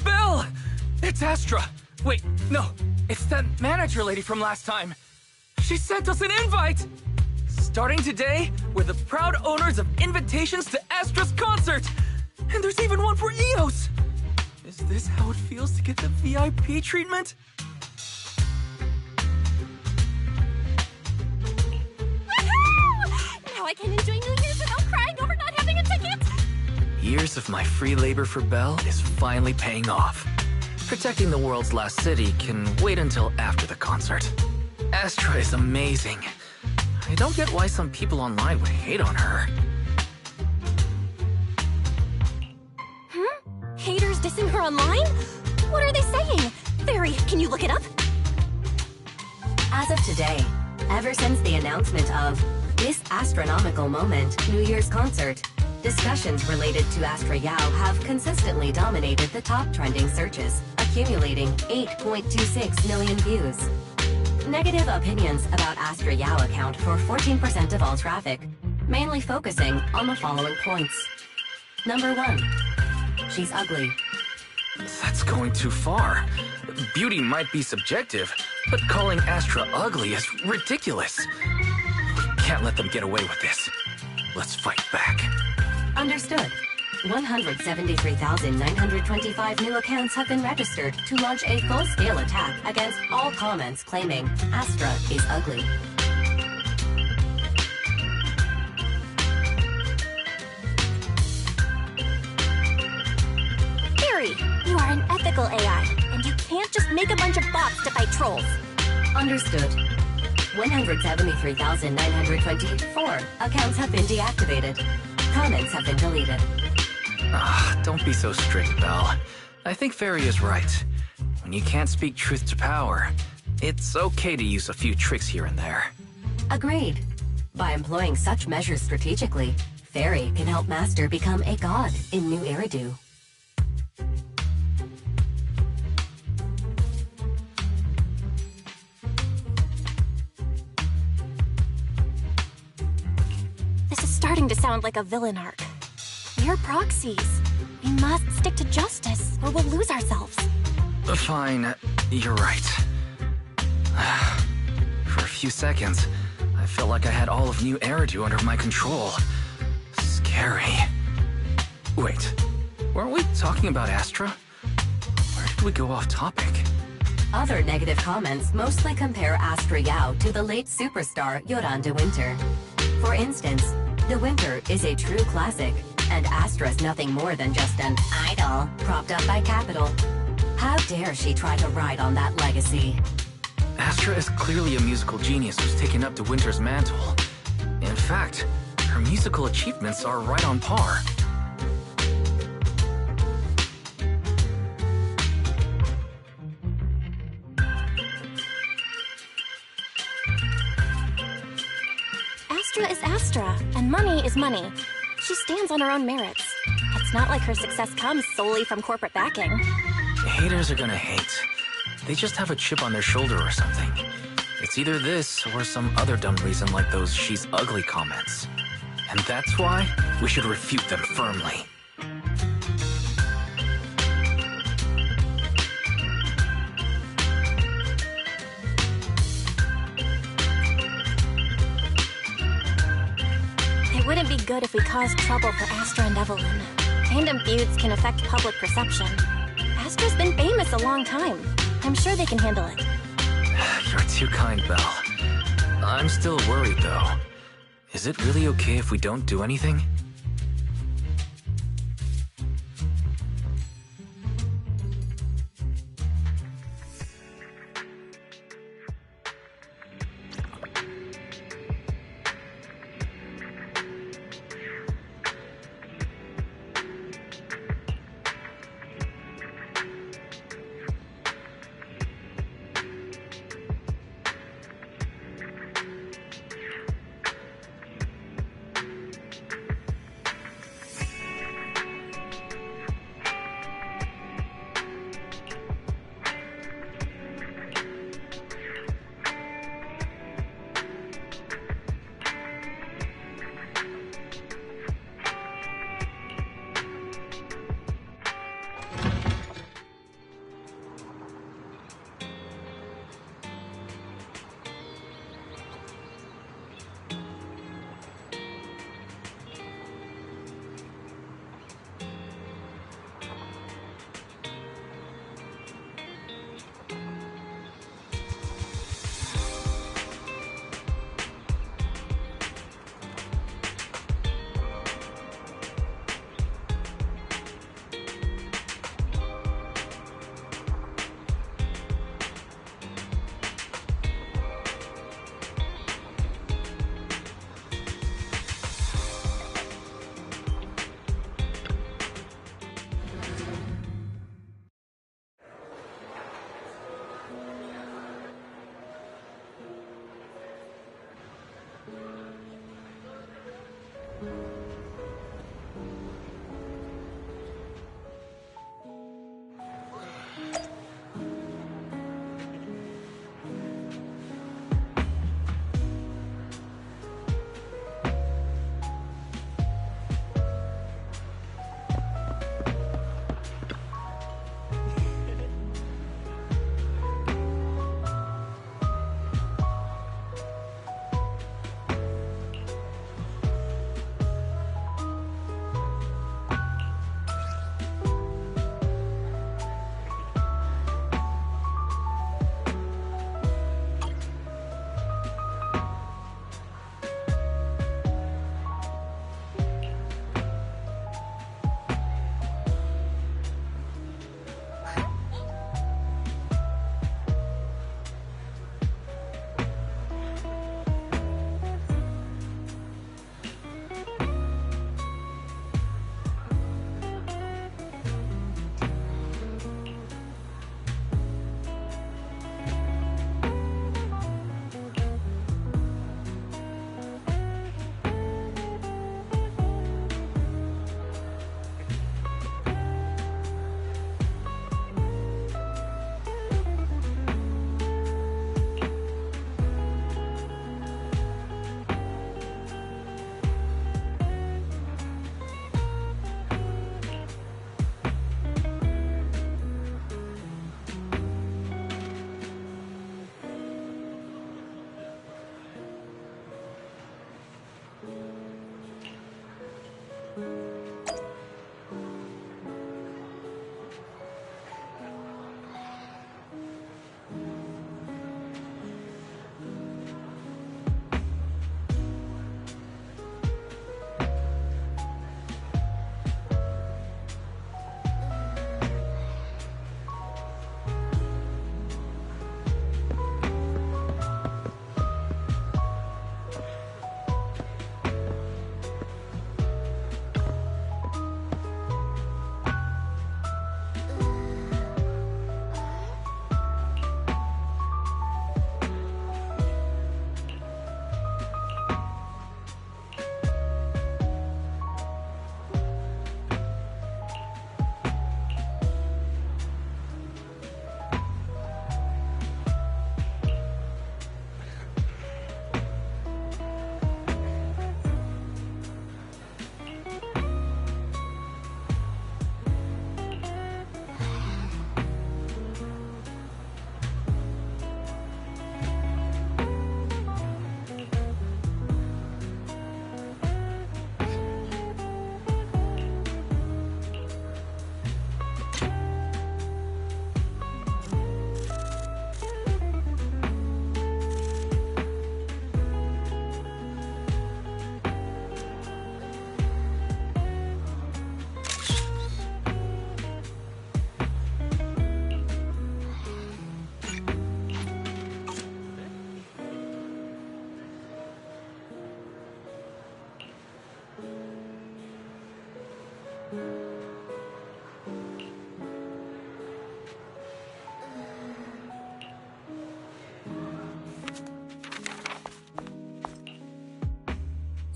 Speaker 4: Belle! It's Astra! Wait, no, it's that manager lady from last time. She sent us an invite! Starting today, we're the proud owners of invitations to Astra's concert! And there's even one for Eos! Is this how it feels to get the VIP treatment?
Speaker 6: Woohoo! Now I can enjoy New Year's without crying over not having a ticket!
Speaker 4: Years of my free labor for Belle is finally paying off. Protecting the world's last city can wait until after the concert. Astra is amazing. I don't get why some people online would hate on her.
Speaker 6: Haters dissing her online? What are they saying? Fairy, can you look it up?
Speaker 5: As of today, ever since the announcement of this astronomical moment, New Year's concert, discussions related to Astra Yao have consistently dominated the top trending searches, accumulating 8.26 million views. Negative opinions about Astra Yao account for 14% of all traffic, mainly focusing on the following points. Number 1. She's ugly.
Speaker 4: That's going too far. Beauty might be subjective, but calling Astra ugly is ridiculous. We can't let them get away with this. Let's fight back.
Speaker 5: Understood. 173,925 new accounts have been registered to launch a full-scale attack against all comments claiming Astra is ugly.
Speaker 6: Fairy, you are an ethical AI, and you can't just make a bunch of bots to fight trolls.
Speaker 5: Understood. 173,924 accounts have been deactivated. Comments have been deleted.
Speaker 4: Don't be so strict, Belle. I think Fairy is right. When you can't speak truth to power, it's okay to use a few tricks here and there.
Speaker 5: Agreed. By employing such measures strategically, Fairy can help Master become a god in New Eridu.
Speaker 6: This is starting to sound like a villain arc. We're proxies. We must stick to justice, or we'll lose ourselves.
Speaker 4: Fine, you're right. For a few seconds, I felt like I had all of New Eridu under my control. Scary. Wait, weren't we talking about Astra? Where did we go off topic?
Speaker 5: Other negative comments mostly compare Astra Yao to the late superstar Yoran de Winter. For instance, De Winter is a true classic, and Astra's nothing more than just an idol propped up by capital. How dare she try to ride on that legacy?
Speaker 4: Astra is clearly a musical genius who's taken up De Winter's mantle. In fact, her musical achievements are right on par.
Speaker 6: Astra is Astra, and money is money. She stands on her own merits. It's not like her success comes solely from corporate backing.
Speaker 4: Haters are gonna hate. They just have a chip on their shoulder or something. It's either this or some other dumb reason like those "she's ugly" comments. And that's why we should refute them firmly.
Speaker 6: It wouldn't be good if we caused trouble for Astra and Evelyn. Fandom feuds can affect public perception. Astra's been famous a long time. I'm sure they can handle it.
Speaker 4: You're too kind, Belle. I'm still worried, though. Is it really okay if we don't do anything?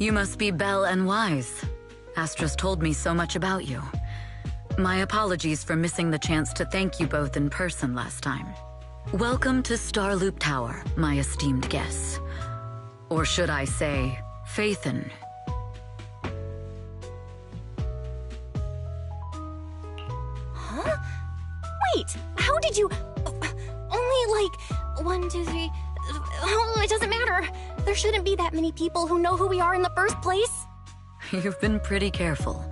Speaker 7: You must be Belle and Wise. Astra's told me so much about you. My apologies for missing the chance to thank you both in person last time. Welcome to Starloop Tower, my esteemed guests. Or should I say, Phaethon.
Speaker 6: Huh? Wait, how did you... Only like 1, 2, 3... Oh, it doesn't matter. There shouldn't be that many people who know who we are in the first place.
Speaker 7: You've been pretty careful.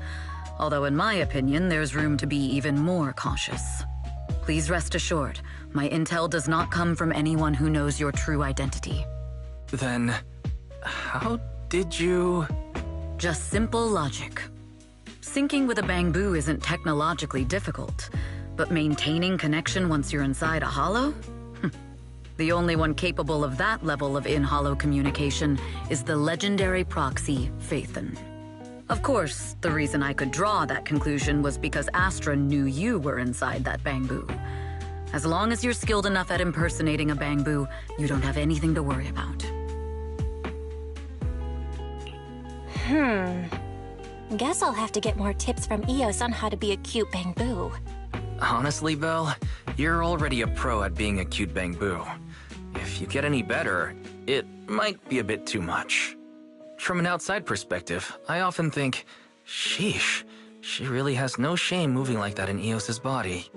Speaker 7: Although in my opinion, there's room to be even more cautious. Please rest assured, my intel does not come from anyone who knows your true identity.
Speaker 4: Then, how did you...
Speaker 7: Just simple logic. Syncing with a Bangbu isn't technologically difficult, but maintaining connection once you're inside a holo? The only one capable of that level of in-holo communication is the legendary proxy, Phaethon. Of course, the reason I could draw that conclusion was because Astra knew you were inside that Bangbu. As long as you're skilled enough at impersonating a Bangbu, you don't have anything to worry about.
Speaker 6: Guess I'll have to get more tips from Eos on how to be a cute Bangbu.
Speaker 4: Honestly, Belle, you're already a pro at being a cute Bangbu. If you get any better, it might be a bit too much. From an outside perspective, I often think, sheesh, she really has no shame moving like that in Eos's body.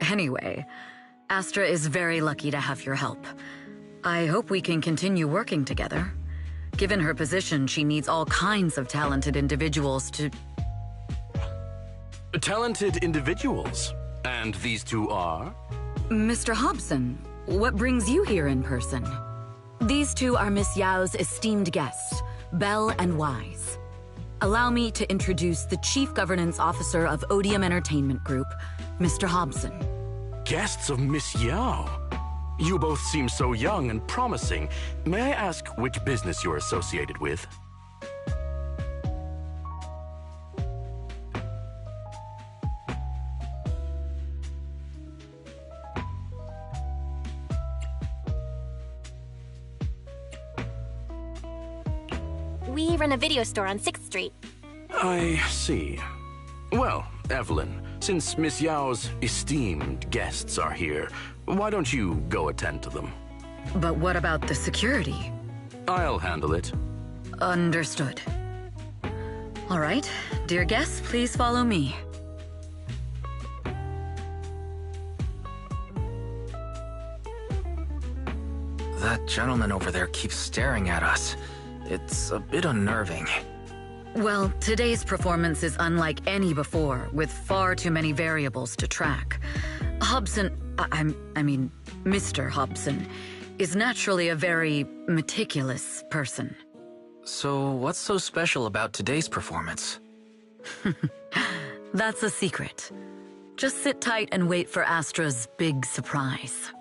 Speaker 7: Anyway, Astra is very lucky to have your help. I hope we can continue working together. Given her position, she needs all kinds of talented individuals to...
Speaker 8: Talented individuals? And these two are?
Speaker 7: Mr. Hobson, what brings you here in person? These two are Miss Yao's esteemed guests, Belle and Wise. Allow me to introduce the Chief Governance Officer of Odium Entertainment Group, Mr. Hobson.
Speaker 8: Guests of Miss Yao? You both seem so young and promising. May I ask which business you're associated with?
Speaker 6: We run a video store on 6th Street.
Speaker 8: I see. Well, Evelyn, since Miss Yao's esteemed guests are here, why don't you go attend to them?
Speaker 7: But what about the security?
Speaker 8: I'll handle it.
Speaker 7: Understood. All right, dear guests, please follow me.
Speaker 4: That gentleman over there keeps staring at us. It's a bit unnerving.
Speaker 7: Well, today's performance is unlike any before, with far too many variables to track. Hobson, I mean, Mr. Hobson, is naturally a very meticulous person.
Speaker 4: So what's so special about today's performance?
Speaker 7: That's a secret. Just sit tight and wait for Astra's big surprise.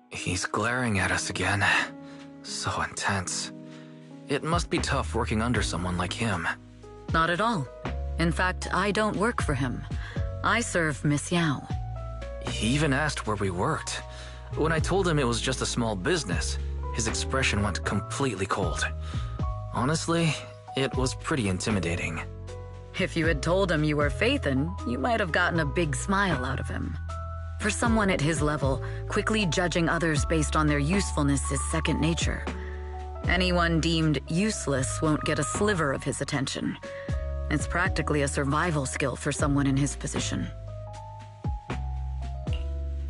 Speaker 4: He's glaring at us again. So intense. It must be tough working under someone like him.
Speaker 7: Not at all. In fact, I don't work for him. I serve Miss Yao.
Speaker 4: He even asked where we worked. When I told him it was just a small business, his expression went completely cold. Honestly, it was pretty intimidating.
Speaker 7: If you had told him you were Phaethon, you might have gotten a big smile out of him. For someone at his level, quickly judging others based on their usefulness is second nature. Anyone deemed useless won't get a sliver of his attention. It's practically a survival skill for someone in his position.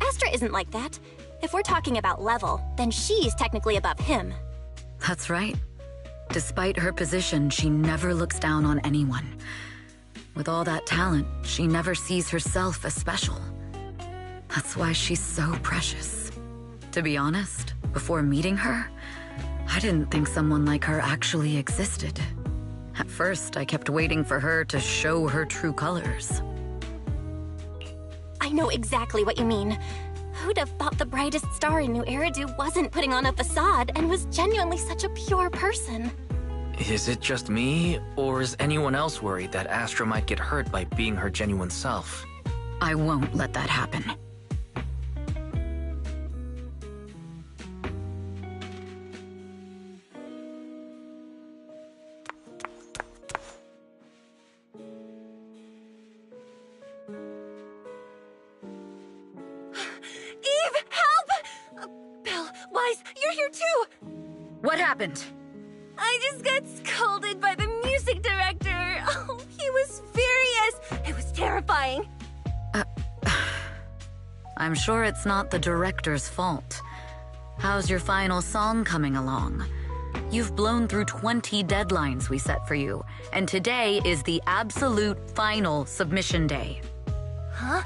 Speaker 6: Astra isn't like that. If we're talking about level, then she's technically above him.
Speaker 7: That's right. Despite her position, she never looks down on anyone. With all that talent, she never sees herself as special. That's why she's so precious. To be honest, before meeting her, I didn't think someone like her actually existed. At first, I kept waiting for her to show her true colors.
Speaker 6: I know exactly what you mean. Who'd have thought the brightest star in New Eridu wasn't putting on a facade and was genuinely such a pure person?
Speaker 4: Is it just me, or is anyone else worried that Astra might get hurt by being her genuine self?
Speaker 7: I won't let that happen.
Speaker 1: Eve, help! Belle, Wise, you're here too!
Speaker 7: What happened?
Speaker 1: I just got scolded by the music director. Oh, he was furious. It was terrifying.
Speaker 7: I'm sure it's not the director's fault. How's your final song coming along? You've blown through 20 deadlines we set for you, and today is the absolute final submission day.
Speaker 1: Huh?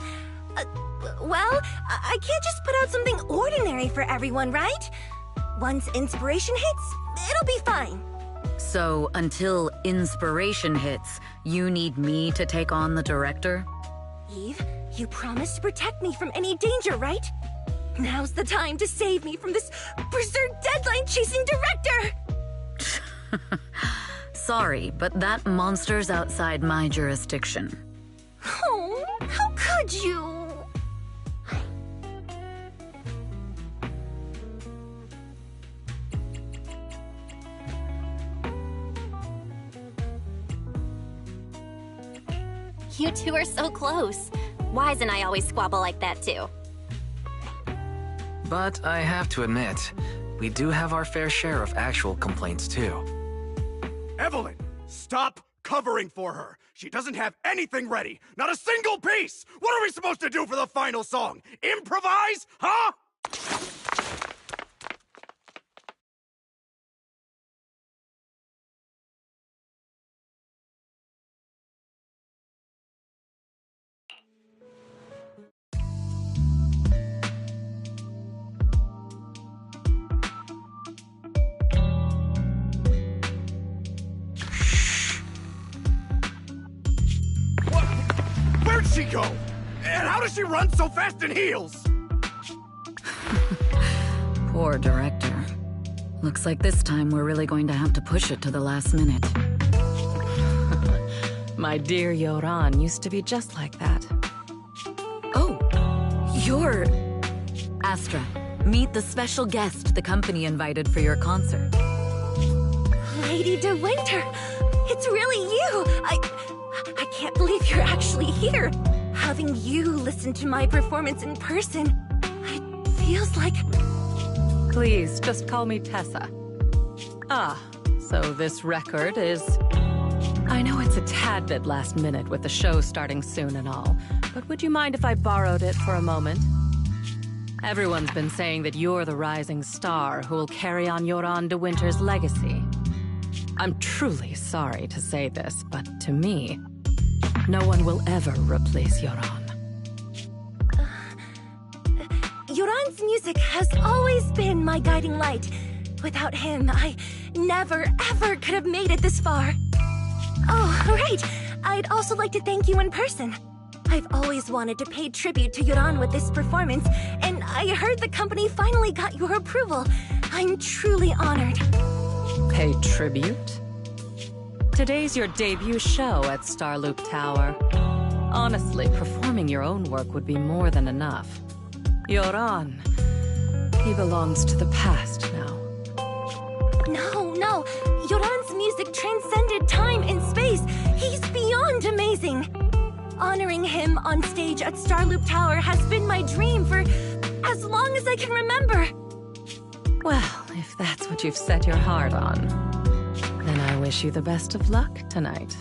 Speaker 1: Well, I can't just put out something ordinary for everyone, right? Once inspiration hits, it'll be fine.
Speaker 7: So, until inspiration hits, you need me to take on the director?
Speaker 1: Eve, you promised to protect me from any danger, right? Now's the time to save me from this berserk deadline-chasing director!
Speaker 7: Sorry, but that monster's outside my jurisdiction.
Speaker 1: Oh, how could you?
Speaker 6: You two are so close. Wise and I always squabble like that too.
Speaker 4: But I have to admit, we do have our fair share of actual complaints too.
Speaker 3: Evelyn, stop covering for her. She doesn't have anything ready. Not a single piece. What are we supposed to do for the final song? Improvise? Huh? Where'd she go? And how does she run so fast in heels?
Speaker 7: Poor director. Looks like this time we're really going to have to push it to the last minute.
Speaker 9: My dear Yoran used to be just like that.
Speaker 7: Oh, you're... Astra, meet the special guest the company invited for your concert.
Speaker 1: Lady De Winter, it's really you! I can't believe you're actually here. Having you listen to my performance in person, it feels like...
Speaker 9: Please, just call me Tessa. Ah, so this record is... I know it's a tad bit last minute with the show starting soon and all, but would you mind if I borrowed it for a moment? Everyone's been saying that you're the rising star who will carry on Yoran De Winter's legacy. I'm truly sorry to say this, but to me, no one will ever replace Yoran.
Speaker 1: Yoran's music has always been my guiding light. Without him, I never, ever could have made it this far. Oh, right. I'd also like to thank you in person. I've always wanted to pay tribute to Yoran with this performance, and I heard the company finally got your approval. I'm truly honored.
Speaker 9: Pay tribute? Today's your debut show at Starloop Tower. Honestly, performing your own work would be more than enough. Yoran, he belongs to the past now.
Speaker 1: No. Yoran's music transcended time and space. He's beyond amazing. Honoring him on stage at Starloop Tower has been my dream for as long as I can remember.
Speaker 9: Well, if that's what you've set your heart on, then I wish you the best of luck tonight.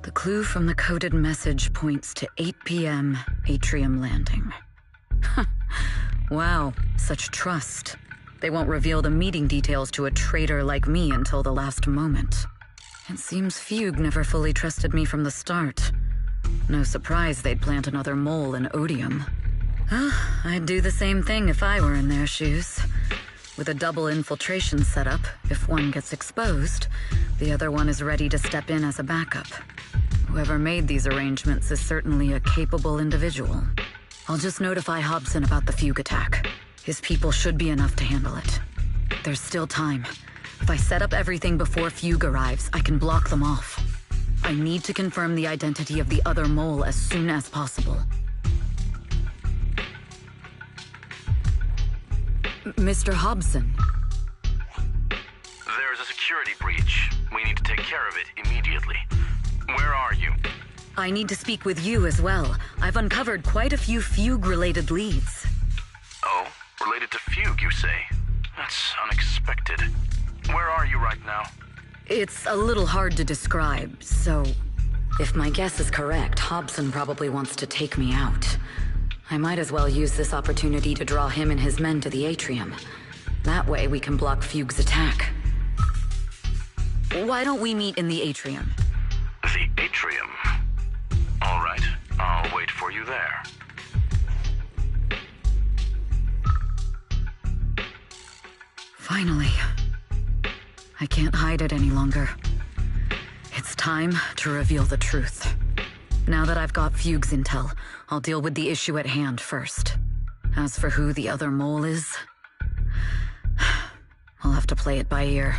Speaker 7: The clue from the coded message points to 8 p.m. Atrium Landing. Wow, such trust. They won't reveal the meeting details to a traitor like me until the last moment. It seems Fugue never fully trusted me from the start. No surprise they'd plant another mole in Odium. I'd do the same thing if I were in their shoes. With a double infiltration setup, if one gets exposed, the other one is ready to step in as a backup. Whoever made these arrangements is certainly a capable individual. I'll just notify Hobson about the Fugue attack. His people should be enough to handle it. There's still time. If I set up everything before Fugue arrives, I can block them off. I need to confirm the identity of the other mole as soon as possible. Mr. Hobson.
Speaker 8: There's a security breach. We need to take care of it immediately. Where are you?
Speaker 7: I need to speak with you as well. I've uncovered quite a few Fugue-related leads.
Speaker 8: Oh, related to Fugue, you say? That's unexpected. Where are you right now?
Speaker 7: It's a little hard to describe, so... If my guess is correct, Hobson probably wants to take me out. I might as well use this opportunity to draw him and his men to the Atrium. That way we can block Fugue's attack. Why don't we meet in the Atrium?
Speaker 8: The Atrium? All right, I'll wait for you there.
Speaker 7: Finally. I can't hide it any longer. It's time to reveal the truth. Now that I've got Fugue's intel, I'll deal with the issue at hand first. As for who the other mole is, I'll have to play it by ear.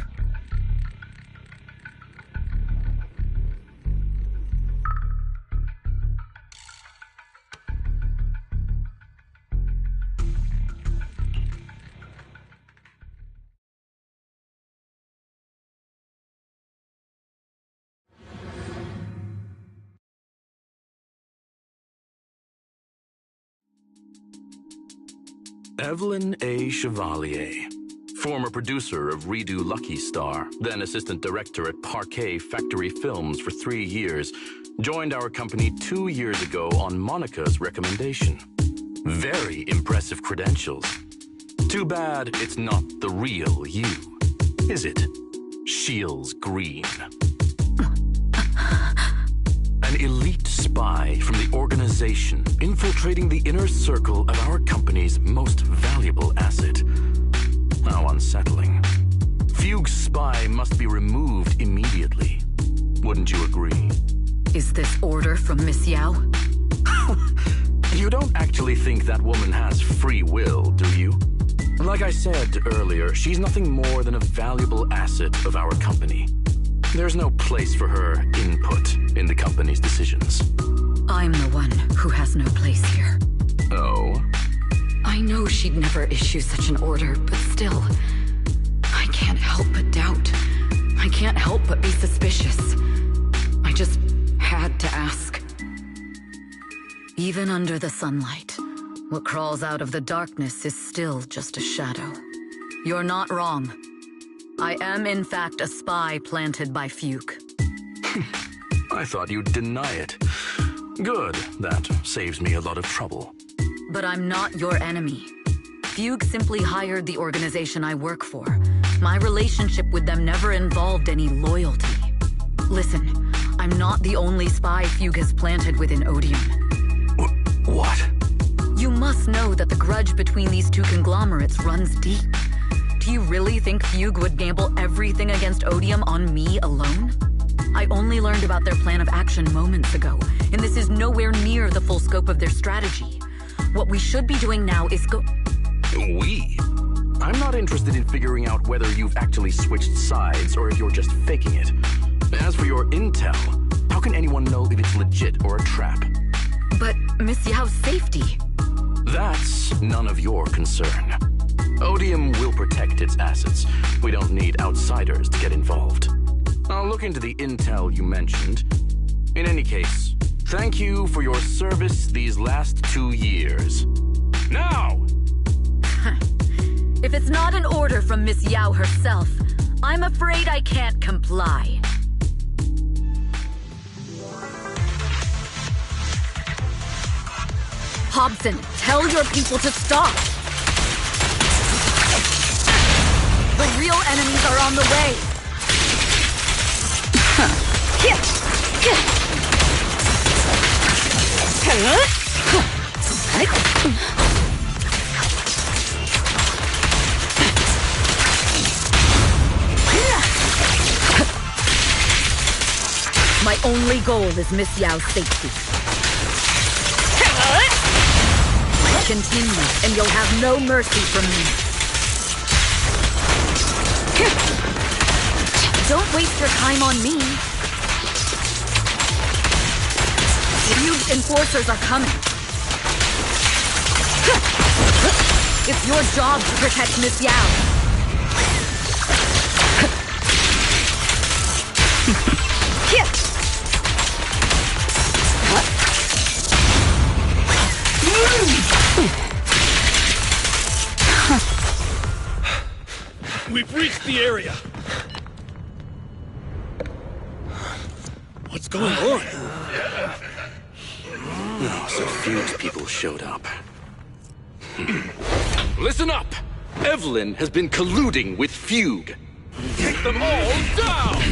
Speaker 8: Evelyn A. Chevalier, former producer of Redo Lucky Star, then assistant director at Parquet Factory Films for 3 years, joined our company 2 years ago on Monica's recommendation. Very impressive credentials. Too bad it's not the real you, is it? Shields Green. An elite spy from the organization, infiltrating the inner circle of our company's most valuable asset. How unsettling. Fugue's spy must be removed immediately. Wouldn't you agree?
Speaker 7: Is this order from Miss Yao?
Speaker 8: You don't actually think that woman has free will, do you? Like I said earlier, she's nothing more than a valuable asset of our company. There's no place for her input in the company's decisions.
Speaker 7: I'm the one who has no place here.
Speaker 8: Oh?
Speaker 7: I know she'd never issue such an order, but still, I can't help but doubt. I can't help but be suspicious. I just had to ask. Even under the sunlight, what crawls out of the darkness is still just a shadow. You're not wrong. I am, in fact, a spy planted by Fugue.
Speaker 8: I thought you'd deny it. Good, that saves me a lot of trouble.
Speaker 7: But I'm not your enemy. Fugue simply hired the organization I work for. My relationship with them never involved any loyalty. Listen, I'm not the only spy Fugue has planted within Odium.
Speaker 8: What?
Speaker 7: You must know that the grudge between these two conglomerates runs deep. Do you really think Fugue would gamble everything against Odium on me alone? I only learned about their plan of action moments ago, and this is nowhere near the full scope of their strategy. What we should be doing now is
Speaker 8: We? I'm not interested in figuring out whether you've actually switched sides or if you're just faking it. As for your intel, how can anyone know if it's legit or a trap?
Speaker 7: But Miss Yao's safety...
Speaker 8: That's none of your concern. Odium will protect its assets. We don't need outsiders to get involved. I'll look into the intel you mentioned. In any case, thank you for your service these last 2 years. Now!
Speaker 7: If it's not an order from Miss Yao herself, I'm afraid I can't comply. Hobson, tell your people to stop! The real enemies are on the way! My only goal is Miss Yao's safety. Continue, and you'll have no mercy from me. Don't waste your time on me. Huge enforcers are coming. It's your job to protect Miss Yao.
Speaker 10: We've reached the area. What's going on?
Speaker 8: Oh, so Fugue's people showed up. Listen up! Evelyn has been colluding with Fugue. Take them all down!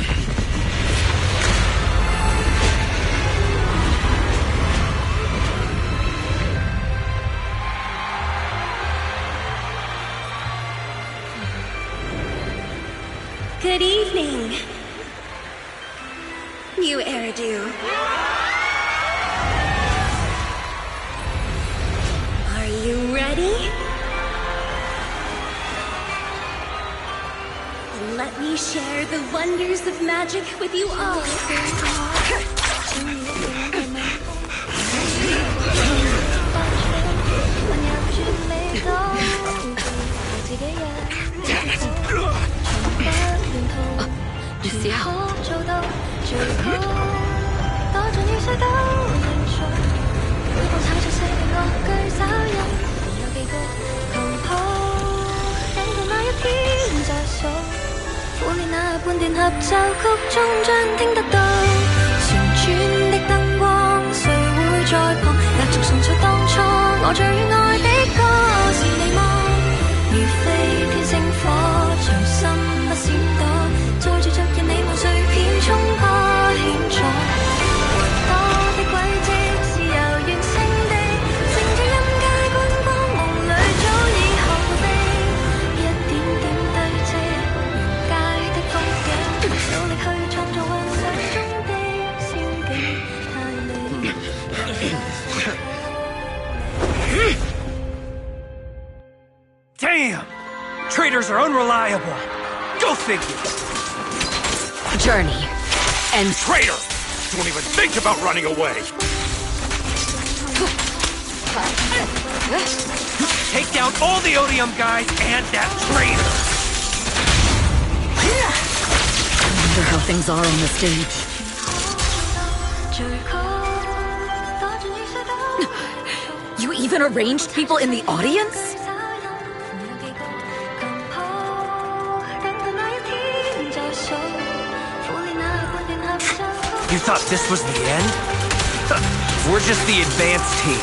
Speaker 1: Good evening, new Eridu. Are you ready? Let me share the wonders of magic with you all.
Speaker 7: Miss Yao.
Speaker 11: Damn! Traitors are unreliable. Go figure.
Speaker 7: Journey. And
Speaker 3: Traitor! Don't even think about running away!
Speaker 11: Take down all the Odium guys and that traitor!
Speaker 7: I wonder how things are on the stage. You even arranged people in the audience?
Speaker 11: You thought this was the end? We're just the advanced team.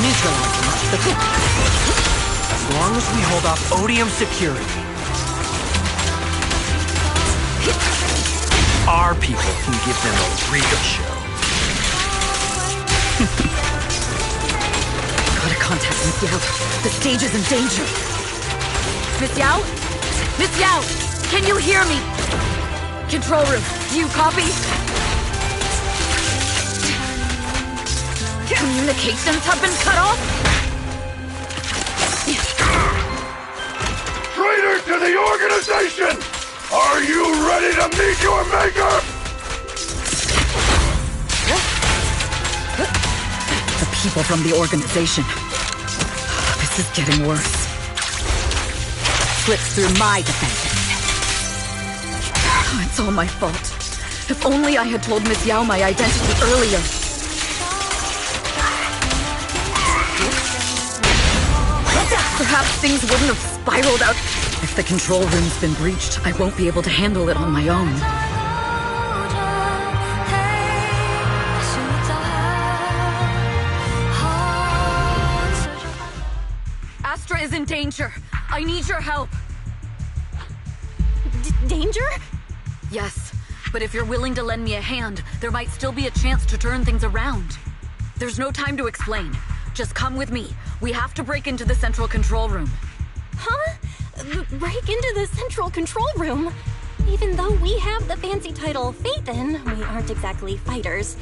Speaker 11: Neutralize them. As long as we hold off Odium security, our people can give them a real show.
Speaker 7: Gotta contact Miss Yao. The stage is in danger. Miss Yao? Miss Yao! Can you hear me? Control room, do you copy? Communications have been cut off?
Speaker 3: Traitor to the organization! Are you ready to meet your maker?
Speaker 7: The people from the organization. This is getting worse. Slips through my defenses. It's all my fault. If only I had told Miss Yao my identity earlier. Perhaps things wouldn't have spiraled out. If the control room's been breached, I won't be able to handle it on my own. Astra is in danger. I need your help.
Speaker 6: Danger?
Speaker 7: Yes, but if you're willing to lend me a hand, there might still be a chance to turn things around. There's no time to explain. Just come with me. We have to break into the central control room.
Speaker 6: Huh? Break into the central control room? Even though we have the fancy title Phaethon, we aren't exactly fighters.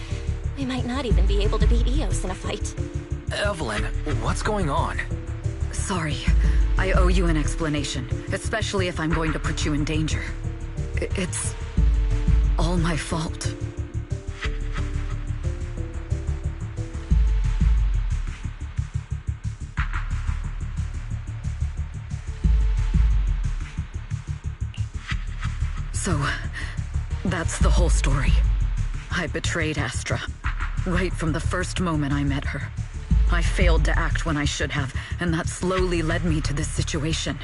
Speaker 6: We might not even be able to beat Eos in a fight.
Speaker 4: Evelyn, what's going on?
Speaker 7: Sorry. I owe you an explanation, especially if I'm going to put you in danger. It's all my fault. So, that's the whole story. I betrayed Astra, right from the first moment I met her. I failed to act when I should have, and that slowly led me to this situation.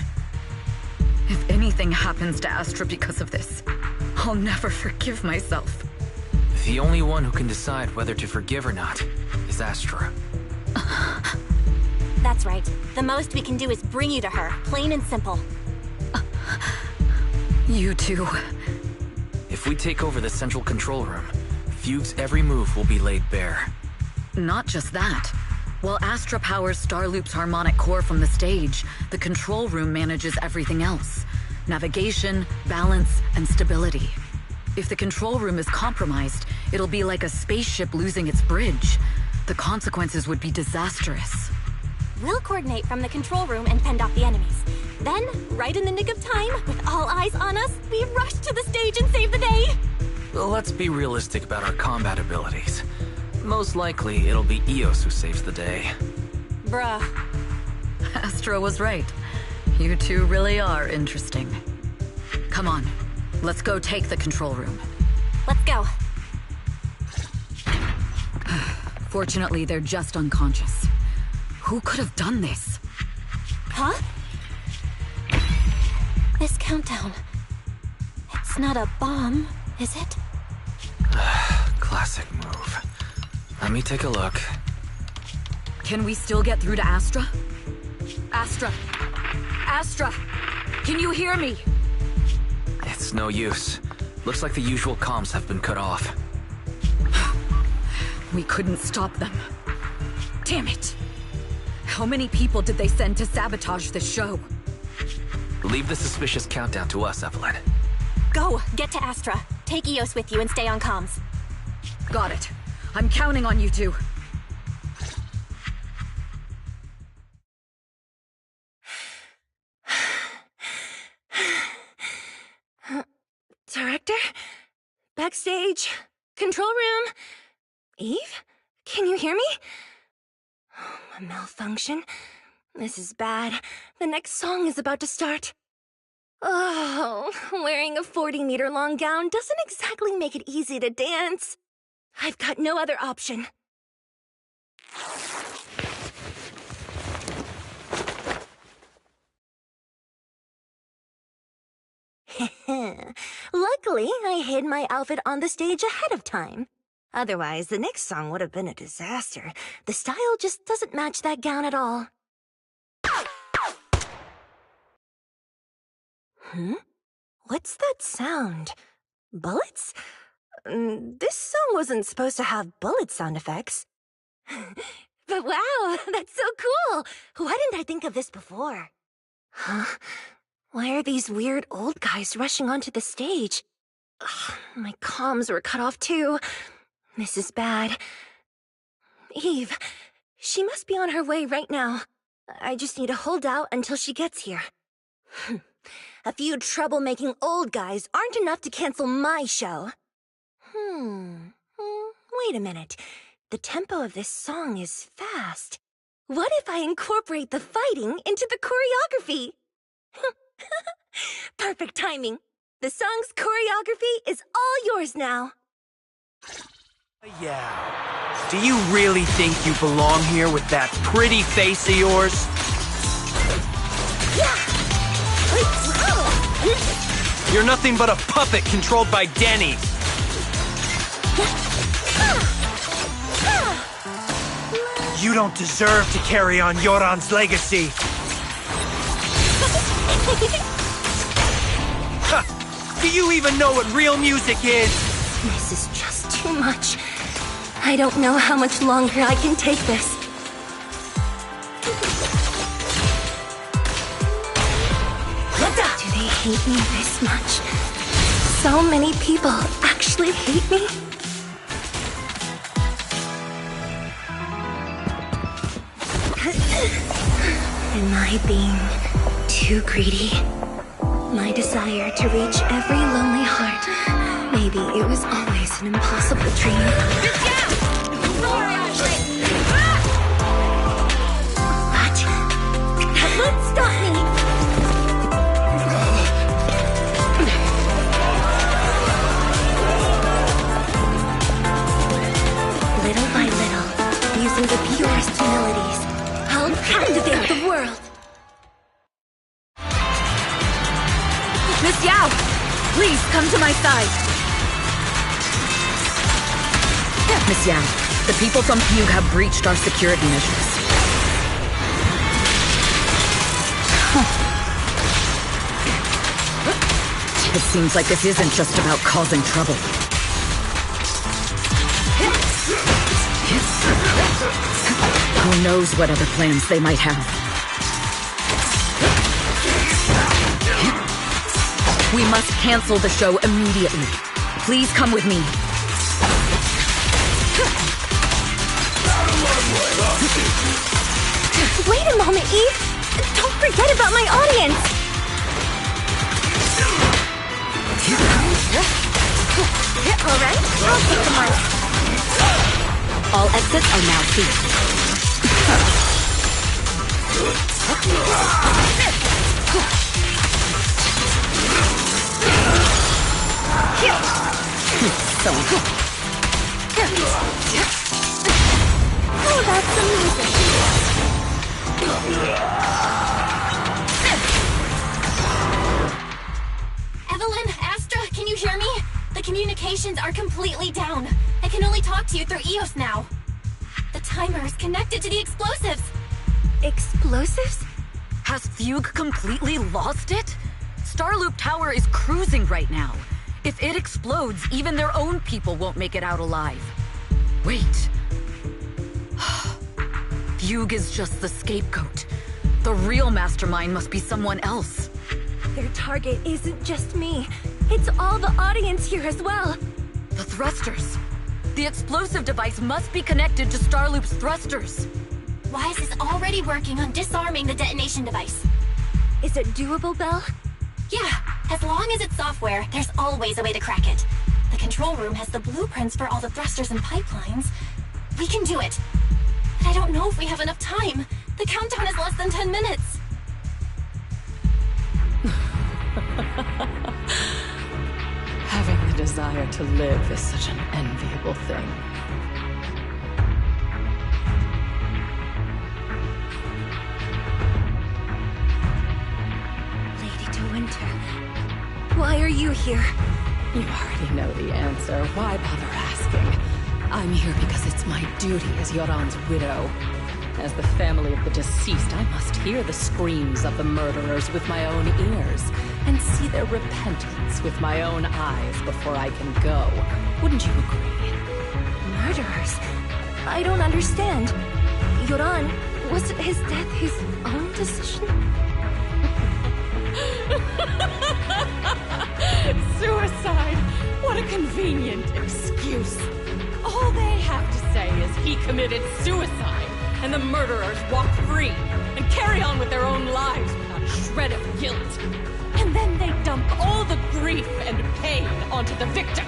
Speaker 7: If anything happens to Astra because of this, I'll never forgive myself.
Speaker 4: The only one who can decide whether to forgive or not is Astra.
Speaker 6: That's right. The most we can do is bring you to her, plain and simple.
Speaker 7: You too.
Speaker 4: If we take over the central control room, Fugue's every move will be laid bare.
Speaker 7: Not just that. While Astra powers Starloop's harmonic core from the stage, the control room manages everything else. Navigation, balance, and stability. If the control room is compromised, it'll be like a spaceship losing its bridge. The consequences would be disastrous.
Speaker 6: We'll coordinate from the control room and fend off the enemies. Then, right in the nick of time, with all eyes on us, we rush to the stage and save the day!
Speaker 4: Well, let's be realistic about our combat abilities. Most likely, it'll be Eos who saves the day.
Speaker 6: Bruh.
Speaker 7: Astra was right. You two really are interesting. Come on, let's go take the control room.
Speaker 6: Let's go.
Speaker 7: Fortunately, they're just unconscious. Who could have done this?
Speaker 6: Huh? This countdown. It's not a bomb, is it?
Speaker 4: Classic move. Let me take a look.
Speaker 7: Can we still get through to Astra? Astra! Astra! Can you hear me?
Speaker 4: It's no use. Looks like the usual comms have been cut off.
Speaker 7: We couldn't stop them. Damn it! How many people did they send to sabotage this show?
Speaker 4: Leave the suspicious countdown to us, Evelyn.
Speaker 6: Go! Get to Astra. Take Eos with you and stay on comms.
Speaker 7: Got it. I'm counting on you two.
Speaker 1: Director? Backstage? Control room? Eve? Can you hear me? A malfunction? This is bad. The next song is about to start. Oh, wearing a 40-meter-long gown doesn't exactly make it easy to dance. I've got no other option. Luckily, I hid my outfit on the stage ahead of time. Otherwise, the next song would have been a disaster. The style just doesn't match that gown at all. What's that sound? Bullets? This song wasn't supposed to have bullet sound effects. But wow, that's so cool! Why didn't I think of this before? Huh? Why are these weird old guys rushing onto the stage? My comms were cut off too. This is bad. Eve, she must be on her way right now. I just need to hold out until she gets here. A few troublemaking old guys aren't enough to cancel my show. Wait a minute. The tempo of this song is fast. What if I incorporate the fighting into the choreography? Perfect timing. The song's choreography is all yours now.
Speaker 11: Yeah. Do you really think you belong here with that pretty face of yours?
Speaker 1: Yeah!
Speaker 11: You're nothing but a puppet controlled by Denny. You don't deserve to carry on Yoran's legacy. Do you even know what real music is?
Speaker 1: This is just too much. I don't know how much longer I can take this. Do they hate me this much? So many people actually hate me? Am I being too greedy? My desire to reach every lonely heart. Maybe it was always an impossible dream. What? That won't stop me! Little by little, using the purest melodies, I'll captivate the world.
Speaker 7: Miss Yao, please come to my side. Miss Yao, the people from Fugue have breached our security measures. It seems like this isn't just about causing trouble. Who knows what other plans they might have. We must cancel the show immediately. Please come with me.
Speaker 1: Wait a moment, Eve! Don't forget about my audience! Alright, I'll take the mic.
Speaker 5: All exits are now sealed.
Speaker 1: How about some music?
Speaker 6: Evelyn, Astra, can you hear me? The communications are completely down. I can only talk to you through EOS now. The timer is connected to the explosives.
Speaker 1: Explosives?
Speaker 7: Has Fugue completely lost it? Starloop Tower is cruising right now. If it explodes, even their own people won't make it out alive. Wait. Fugue is just the scapegoat. The real mastermind must be someone else.
Speaker 1: Their target isn't just me. It's all the audience here as well.
Speaker 7: The thrusters. The explosive device must be connected to Starloop's thrusters.
Speaker 6: Wise is already working on disarming the detonation device.
Speaker 1: Is it doable, Belle?
Speaker 6: Yeah, as long as it's software, there's always a way to crack it. The control room has the blueprints for all the thrusters and pipelines. We can do it. But I don't know if we have enough time. The countdown is less than 10 minutes.
Speaker 9: Having the desire to live is such an enviable thing.
Speaker 1: Lady De Winter, why are you here?
Speaker 9: You already know the answer. Why bother asking? I'm here because it's my duty as Yoran's widow. As the family of the deceased, I must hear the screams of the murderers with my own ears, and see their repentance with my own eyes before I can go. Wouldn't you agree?
Speaker 1: Murderers? I don't understand. Yoran, was his death his own decision?
Speaker 9: Suicide! What a convenient excuse. All they have to say is he committed suicide, and the murderers walk free and carry on with their own lives without a shred of guilt. And then they dump all the grief and pain onto the victim.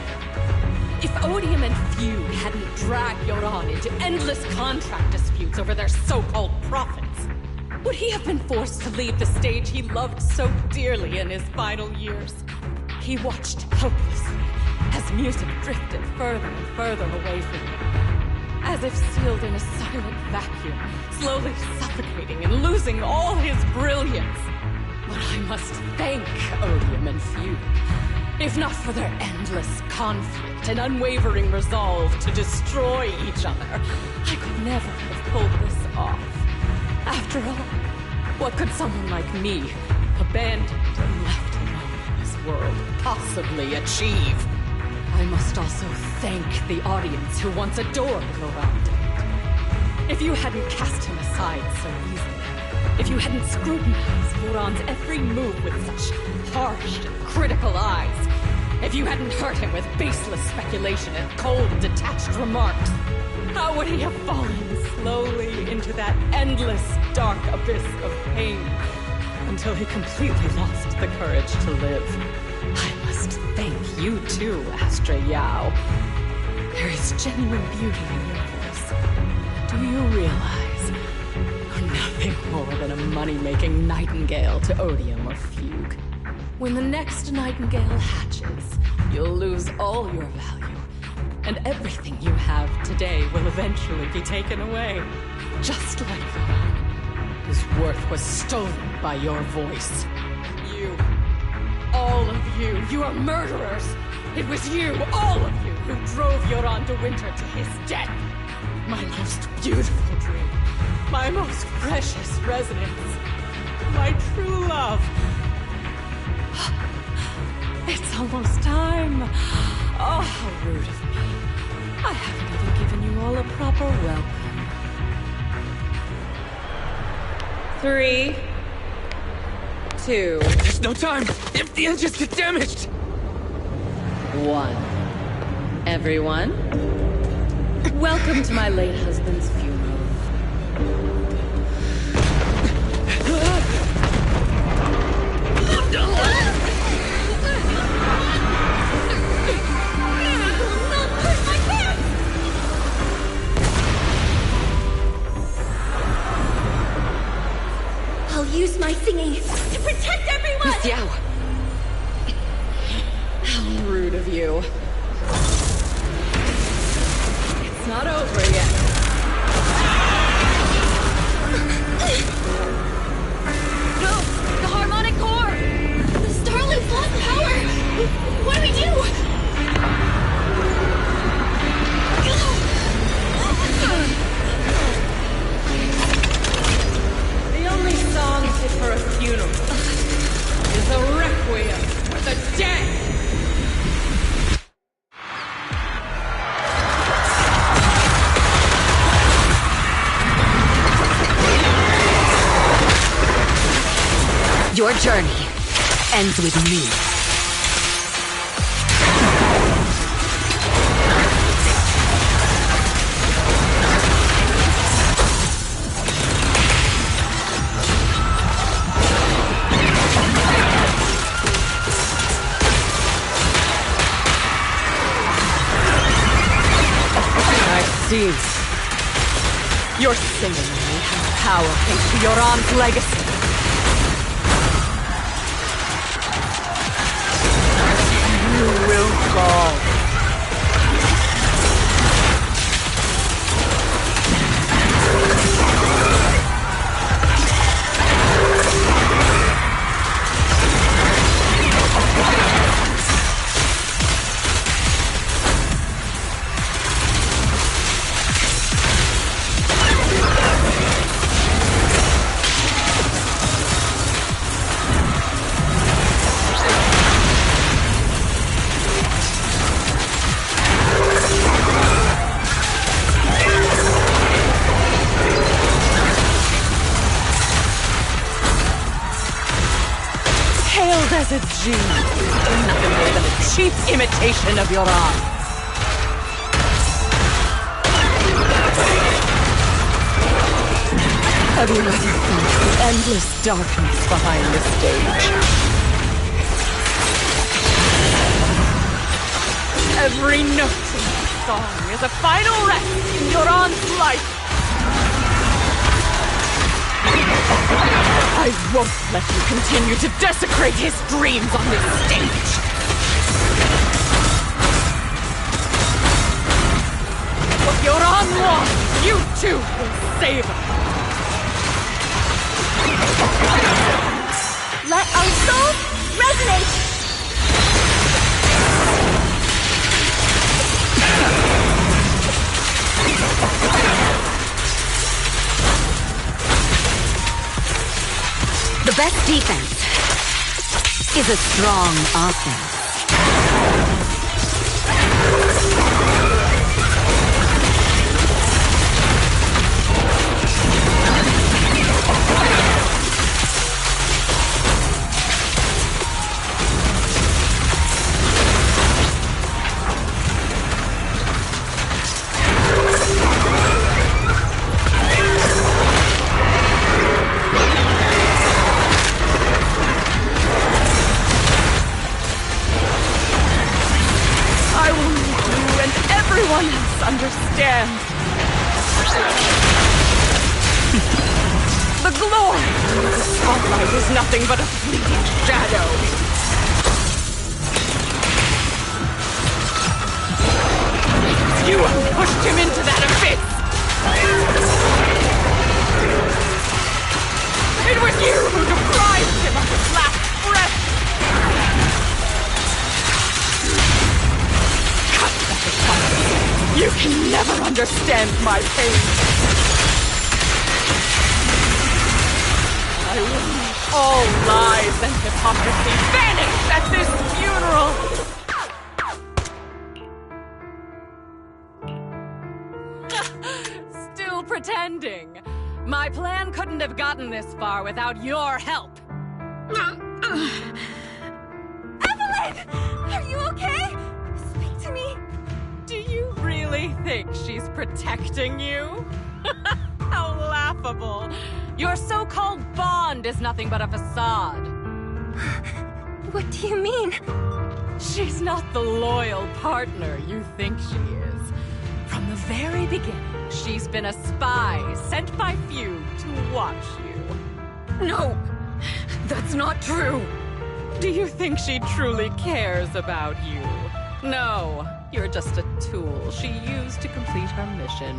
Speaker 9: If Odium and Fugue hadn't dragged Yoran into endless contract disputes over their so-called profits, would he have been forced to leave the stage he loved so dearly in his final years? He watched helplessly as music drifted further and further away from him, as if sealed in a silent vacuum, slowly suffocating and losing all his brilliance. But I must thank Odium and Fugue. If not for their endless conflict and unwavering resolve to destroy each other, I could never have pulled this off. After all, what could someone like me, abandoned and left alone in this world, possibly achieve? I must also thank the audience who once adored Yoran. If you hadn't cast him aside so easily, if you hadn't scrutinized Yoran's every move with such harsh and critical eyes, if you hadn't hurt him with baseless speculation and cold, detached remarks, how would he have fallen slowly into that endless, dark abyss of pain until he completely lost the courage to live? I must thank you too, Astra Yao. There is genuine beauty in your voice. Do you realize you're nothing more than a money-making nightingale to Odium or Fugue? When the next nightingale hatches, you'll lose all your value, and everything you have today will eventually be taken away, just like Yoran, whose worth was stolen by your voice. You, all of you, you are murderers! It was you, all of you, who drove Yoran de Winter to his death! My most beautiful dream, my most precious residence, my true love. It's almost time. Oh, how rude of me. I haven't even given you all a proper welcome. 3, 2...
Speaker 11: There's no time! If the engines get damaged!
Speaker 9: 1. Everyone, welcome to my late husband's funeral.
Speaker 1: I'll use my thingy to protect everyone!
Speaker 9: Miss Yao! How rude of you. It's not over yet.
Speaker 6: No! The harmonic core! The Starlink's lost power! What do we do?
Speaker 9: The only song fit for a funeral is a requiem for the dead!
Speaker 10: Your journey ends with me.
Speaker 9: I see. You're singing me have power into Yoran's legacy. You will fall. supposed genius is nothing more than a cheap imitation of Yoran. Have you ever felt the endless darkness behind the stage? Every note in that song is a final rest in Yoran's life. I won't let you continue to desecrate his dreams on this stage! What Yoran lost, you too will savor!
Speaker 1: Let our souls resonate!
Speaker 10: The best defense is a strong offense.
Speaker 9: Understand. The glory of the spotlight is nothing but a fleeting shadow. You have pushed him into that abyss. It was you who deprived him of his last breath. Cut that hypocrisy. You can never understand my pain. I will make all lies and hypocrisy vanish at this funeral! Still pretending. My plan couldn't have gotten this far without your help.
Speaker 1: Evelyn! Are you okay? Speak to me.
Speaker 9: Do you really think she's protecting you? How laughable. Your so-called bond is nothing but a facade.
Speaker 1: What do you mean?
Speaker 9: She's not the loyal partner you think she is. From the very beginning, she's been a spy sent by few to watch you.
Speaker 7: No! That's not true!
Speaker 9: Do you think she truly cares about you? No. You're just a tool she used to complete her mission.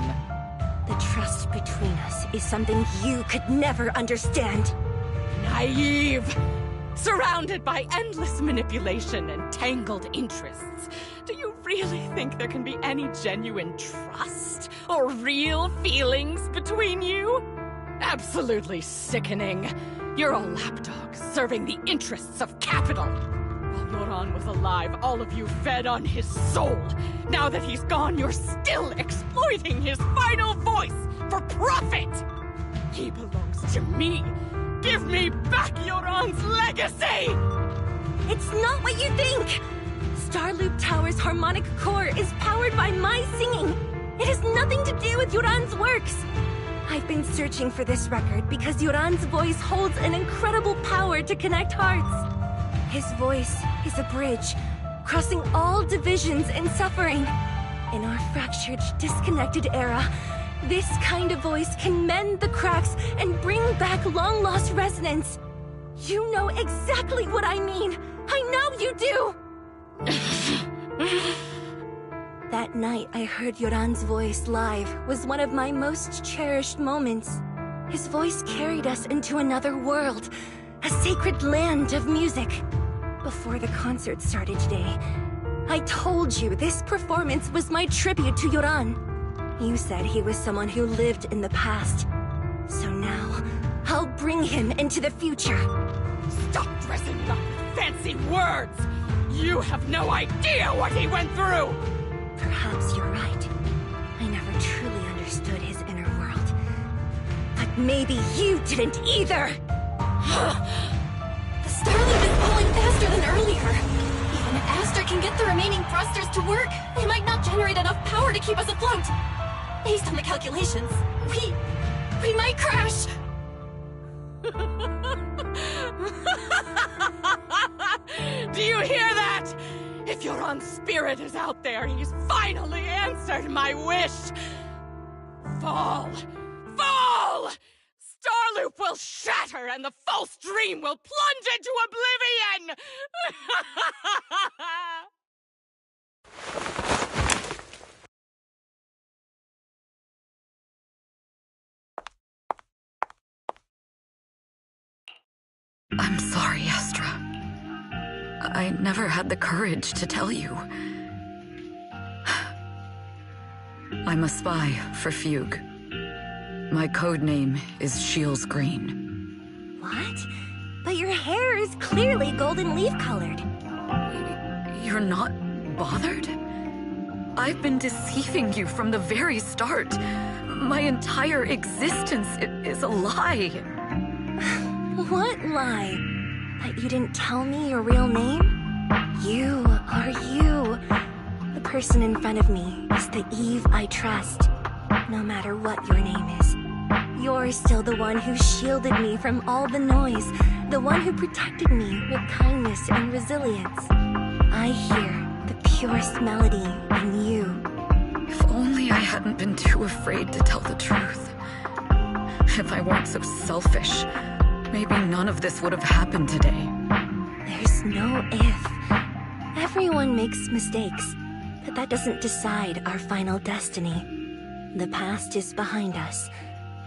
Speaker 1: The trust between us is something you could never understand.
Speaker 9: Naive! Surrounded by endless manipulation and tangled interests. Do you really think there can be any genuine trust or real feelings between you? Absolutely sickening. You're a lapdog serving the interests of capital. While Yoran was alive, all of you fed on his soul. Now that he's gone, you're still exploiting his final voice for profit! He belongs to me! Give me back Yoran's legacy!
Speaker 1: It's not what you think! Starloop Tower's harmonic core is powered by my singing! It has nothing to do with Yoran's works! I've been searching for this record because Yoran's voice holds an incredible power to connect hearts. His voice is a bridge, crossing all divisions and suffering. In our fractured, disconnected era, this kind of voice can mend the cracks and bring back long-lost resonance. You know exactly what I mean. I know you do! That night I heard Yoran's voice live was one of my most cherished moments. His voice carried us into another world, a sacred land of music. Before the concert started today, I told you this performance was my tribute to Yoran. You said he was someone who lived in the past. So now, I'll bring him into the future.
Speaker 9: Stop dressing up with fancy words! You have no idea what he went through!
Speaker 1: Perhaps you're right. I never truly understood his inner world. But maybe you didn't either!
Speaker 6: The Starloop is pulling fast faster than earlier. Even if Aster can get the remaining thrusters to work, they might not generate enough power to keep us afloat. Based on the calculations, we might crash.
Speaker 12: Do you hear that? If your own spirit is out there, he's finally answered my wish. Fall! Fall! Starloop will shatter and the false dream will plunge into oblivion!
Speaker 7: I'm sorry, Astra. I never had the courage to tell you. I'm a spy for Fugue. My code name is Shields Green.
Speaker 1: What? But your hair is clearly golden leaf colored.
Speaker 7: You're not bothered? I've been deceiving you from the very start. My entire existence is a lie.
Speaker 1: What lie? That you didn't tell me your real name? You are you. The person in front of me is the Eve I trust. No matter what your name is. You're still the one who shielded me from all the noise. The one who protected me with kindness and resilience. I hear the purest melody in you.
Speaker 7: If only I hadn't been too afraid to tell the truth. If I weren't so selfish, maybe none of this would have happened today.
Speaker 1: There's no if. Everyone makes mistakes, but that doesn't decide our final destiny. The past is behind us,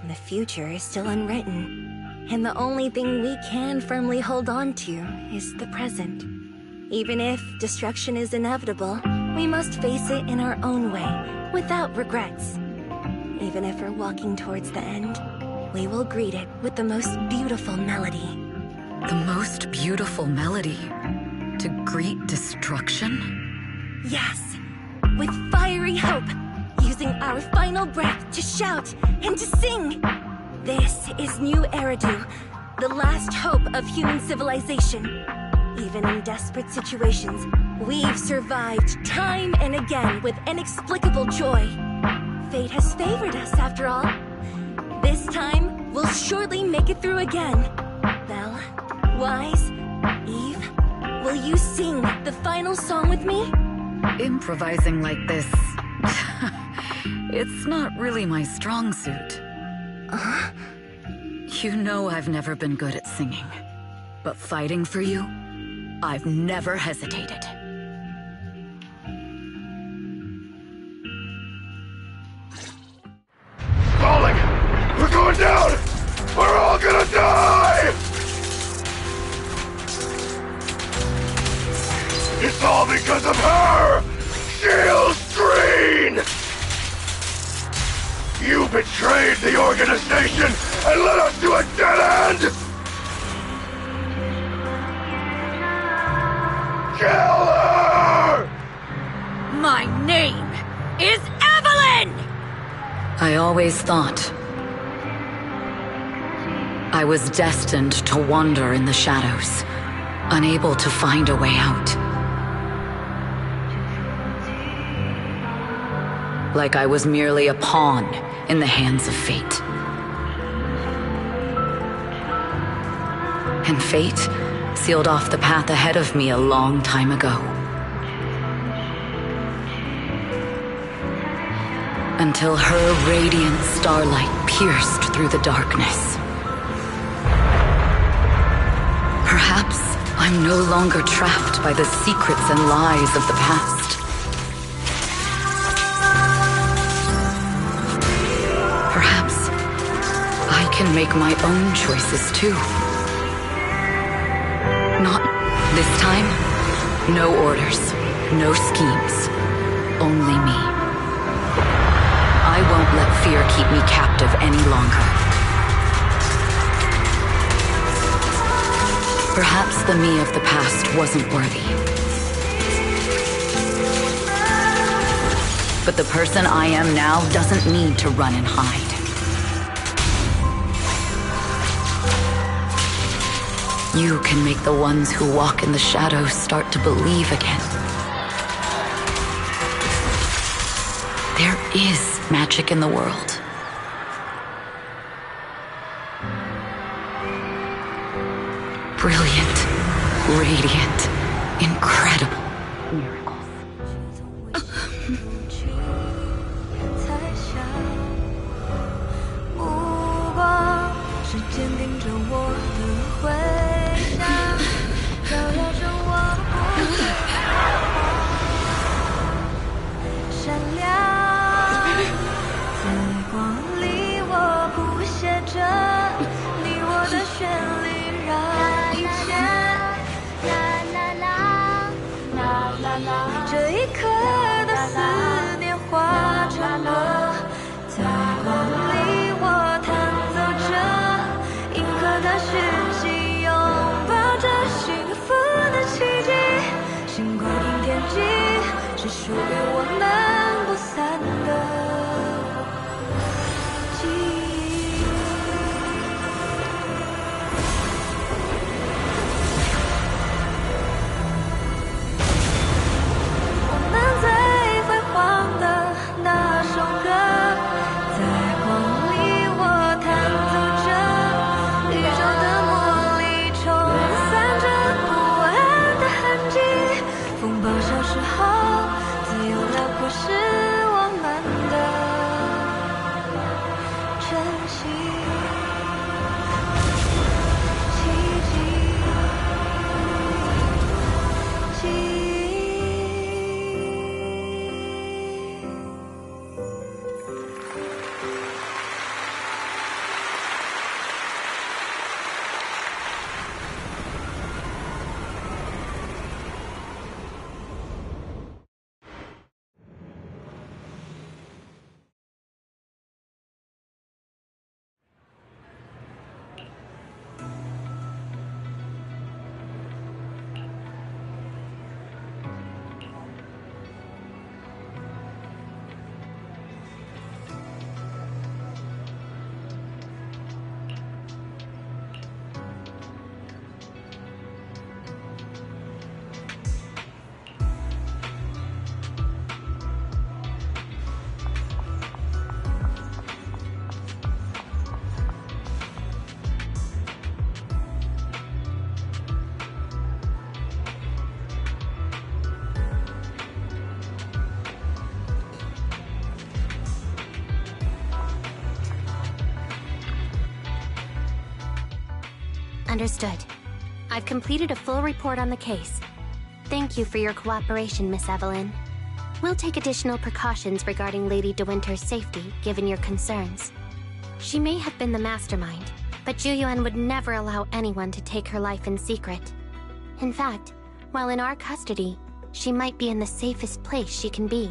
Speaker 1: and the future is still unwritten. And the only thing we can firmly hold on to is the present. Even if destruction is inevitable, we must face it in our own way, without regrets. Even if we're walking towards the end, we will greet it with the most beautiful melody.
Speaker 7: The most beautiful melody? To greet destruction?
Speaker 1: Yes, with fiery hope, using our final breath to shout and to sing. This is New Eridu, the last hope of human civilization. Even in desperate situations, we've survived time and again with inexplicable joy. Fate has favored us after all. This time, we'll surely make it through again. Belle, Wise, Eve, will you sing the final song with me?
Speaker 7: Improvising like this... it's not really my strong suit. You know I've never been good at singing. But fighting for you, I've never hesitated.
Speaker 3: Falling! We're going down! We're all gonna die! It's all because of her! Shields Green! You betrayed the organization and led us to a dead end! Kill her!
Speaker 7: My name is Evelyn! I always thought I was destined to wander in the shadows, unable to find a way out. Like I was merely a pawn in the hands of fate. And fate sealed off the path ahead of me a long time ago. Until her radiant starlight pierced through the darkness. Perhaps I'm no longer trapped by the secrets and lies of the past. Perhaps I can make my own choices too. Not this time. No orders, no schemes, only me. I won't let fear keep me captive any longer. Perhaps the me of the past wasn't worthy. But the person I am now doesn't need to run and hide. You can make the ones who walk in the shadows start to believe again. There is magic in the world. Brilliant, radiant, incredible miracles.
Speaker 13: 目光是坚定着我的回响，照耀着我闪亮。在光里，我谱写着你我的旋律，让一切啦啦啦啦啦啦，这一刻的思念化成歌。在光里，我弹奏着银河的讯息，拥抱着幸福的奇迹。星光平天际，是属于我们不散的记忆。我们最辉煌的那首歌，在光里我弹奏着，宇宙的魔力冲散着不安的痕迹。风暴消失后，自由辽阔是我们的珍惜。奇迹，记忆。
Speaker 6: Understood. I've completed a full report on the case. Thank you for your cooperation, Miss Evelyn. We'll take additional precautions regarding Lady De Winter's safety, given your concerns. She may have been the mastermind, but Juyuan would never allow anyone to take her life in secret. In fact, while in our custody, she might be in the safest place she can be.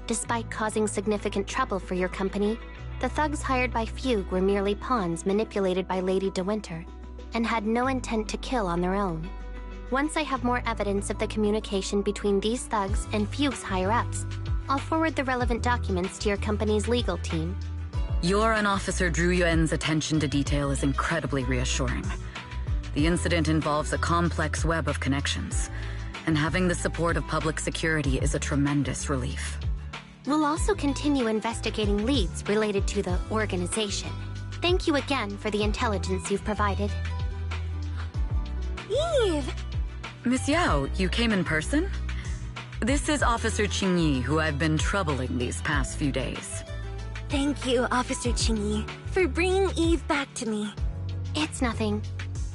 Speaker 6: Despite causing significant trouble for your company, the thugs hired by Fugue were merely pawns manipulated by Lady De Winter, and had no intent to kill on their own. Once I have more evidence of the communication between these thugs and Fugue's higher-ups, I'll forward the relevant documents to your company's legal team.
Speaker 7: Your and Officer Zhu Yuan's attention to detail is incredibly reassuring. The incident involves a complex web of connections, and having the support of public security is a tremendous relief.
Speaker 6: We'll also continue investigating leads related to the organization. Thank you again for the intelligence you've provided.
Speaker 1: Eve!
Speaker 7: Miss Yao, you came in person? This is Officer Qingyi, who I've been troubling these past few days.
Speaker 1: Thank you, Officer Qingyi, for bringing Eve back to me.
Speaker 6: It's nothing.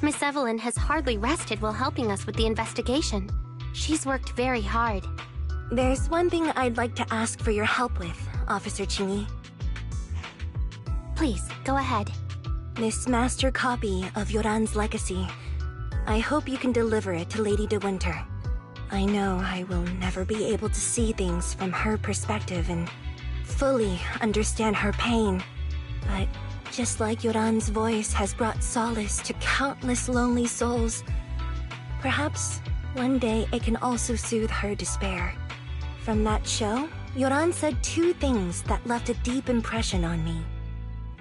Speaker 6: Miss Evelyn has hardly rested while helping us with the investigation. She's worked very hard.
Speaker 1: There's one thing I'd like to ask for your help with, Officer Qingyi.
Speaker 6: Please, go ahead.
Speaker 1: This master copy of Yoran's legacy. I hope you can deliver it to Lady De Winter. I know I will never be able to see things from her perspective and fully understand her pain. But just like Yoran's voice has brought solace to countless lonely souls, perhaps one day it can also soothe her despair. From that show, Yoran said two things that left a deep impression on me.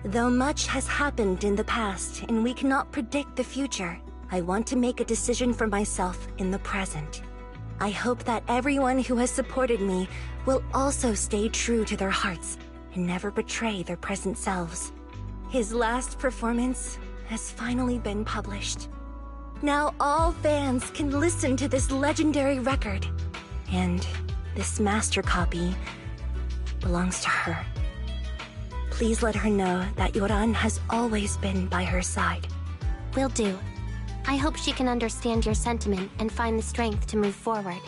Speaker 1: Though much has happened in the past and we cannot predict the future, I want to make a decision for myself in the present. I hope that everyone who has supported me will also stay true to their hearts and never betray their present selves. His last performance has finally been published. Now all fans can listen to this legendary record. And this master copy belongs to her. Please let her know that Yoran has always been by her side.
Speaker 6: Will do. I hope she can understand your sentiment and find the strength to move forward.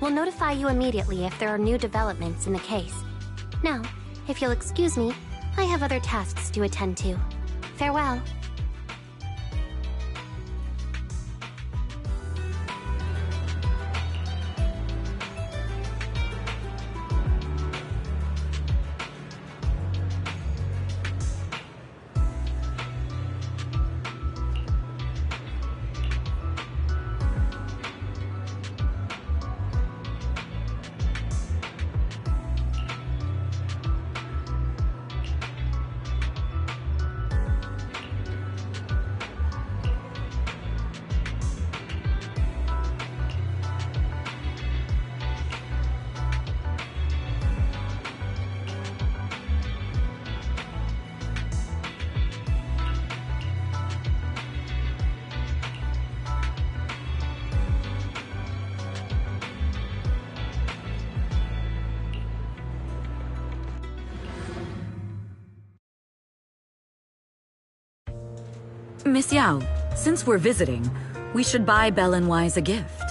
Speaker 6: We'll notify you immediately if there are new developments in the case. Now, if you'll excuse me, I have other tasks to attend to. Farewell.
Speaker 7: Miss Yao, since we're visiting, we should buy Belle and Wise a gift.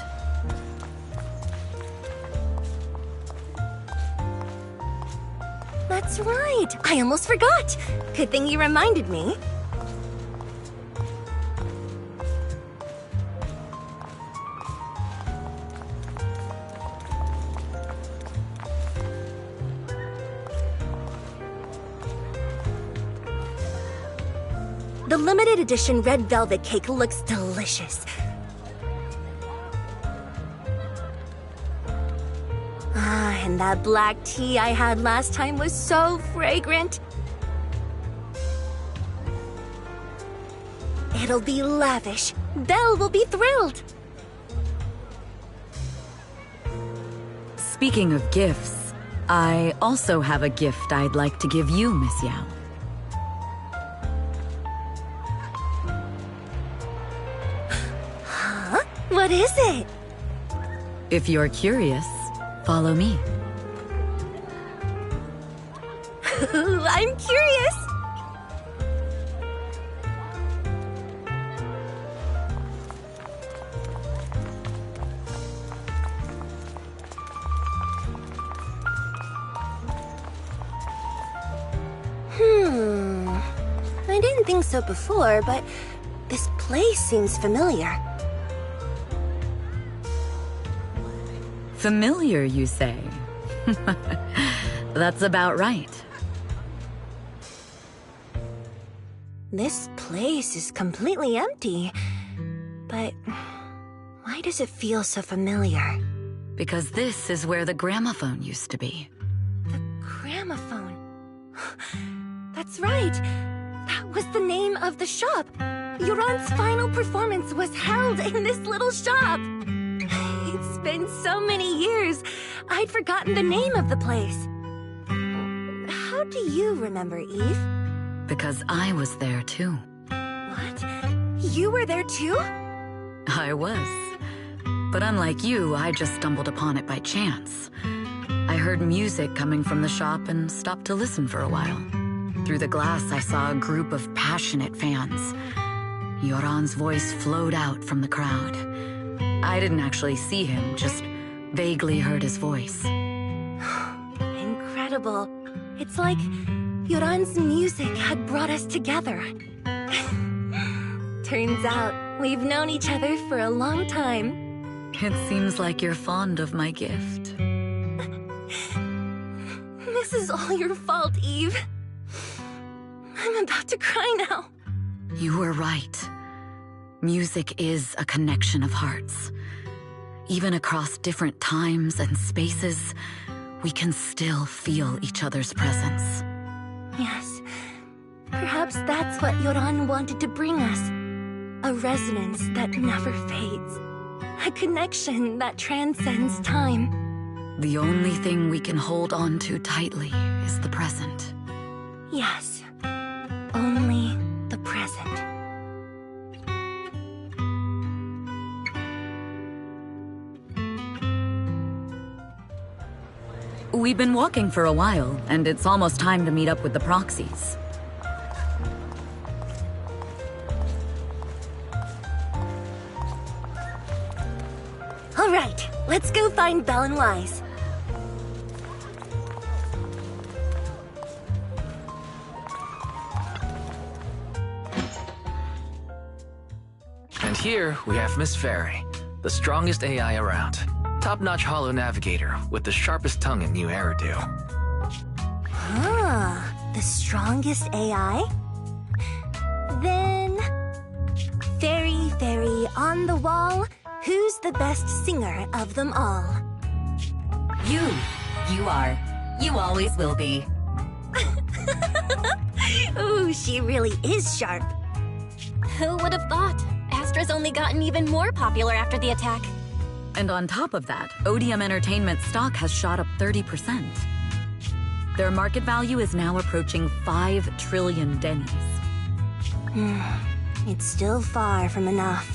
Speaker 1: That's right! I almost forgot! Good thing you reminded me. The limited edition red velvet cake looks delicious. Ah, and that black tea I had last time was so fragrant. It'll be lavish. Belle will be thrilled.
Speaker 7: Speaking of gifts, I also have a gift I'd like to give you, Miss Yao.
Speaker 1: What is it?
Speaker 7: If you're curious, follow me.
Speaker 1: I'm curious! I didn't think so before, but this place seems familiar.
Speaker 7: Familiar, you say? That's about right.
Speaker 1: This place is completely empty. But why does it feel so familiar?
Speaker 7: Because this is where the gramophone used to be.
Speaker 1: The gramophone. That's right. That was the name of the shop. Yoran's final performance was held in this little shop. It's been so many years, I'd forgotten the name of the place. How do you remember, Eve?
Speaker 7: Because I was there too.
Speaker 1: What? You were there too?
Speaker 7: I was. But unlike you, I just stumbled upon it by chance. I heard music coming from the shop and stopped to listen for a while. Through the glass, I saw a group of passionate fans. Yoran's voice flowed out from the crowd. I didn't actually see him, just vaguely heard his voice.
Speaker 1: Incredible. It's like Yoran's music had brought us together. Turns out, we've known each other for a long time.
Speaker 7: It seems like you're fond of my gift.
Speaker 1: This is all your fault, Eve. I'm about to cry now.
Speaker 7: You were right. Music is a connection of hearts. Even across different times and spaces, we can still feel each other's presence.
Speaker 1: Yes. Perhaps that's what Yoran wanted to bring us. A resonance that never fades. A connection that transcends time.
Speaker 7: The only thing we can hold on to tightly is the present.
Speaker 1: Yes. Only the present.
Speaker 7: We've been walking for a while, and it's almost time to meet up with the proxies.
Speaker 1: All right, let's go find Belle and Wise.
Speaker 4: And here we have Miss Fairy, the strongest AI around. Top-notch holo navigator with the sharpest tongue in New Eridu.
Speaker 1: The strongest AI? Then... Fairy, on the wall, who's the best singer of them all?
Speaker 5: You. You are. You always will be.
Speaker 1: Ooh, she really is sharp.
Speaker 6: Who would have thought? Astra's only gotten even more popular after the attack.
Speaker 7: And on top of that, Odium Entertainment stock has shot up 30%. Their market value is now approaching 5 trillion dennies.
Speaker 1: It's still far from enough.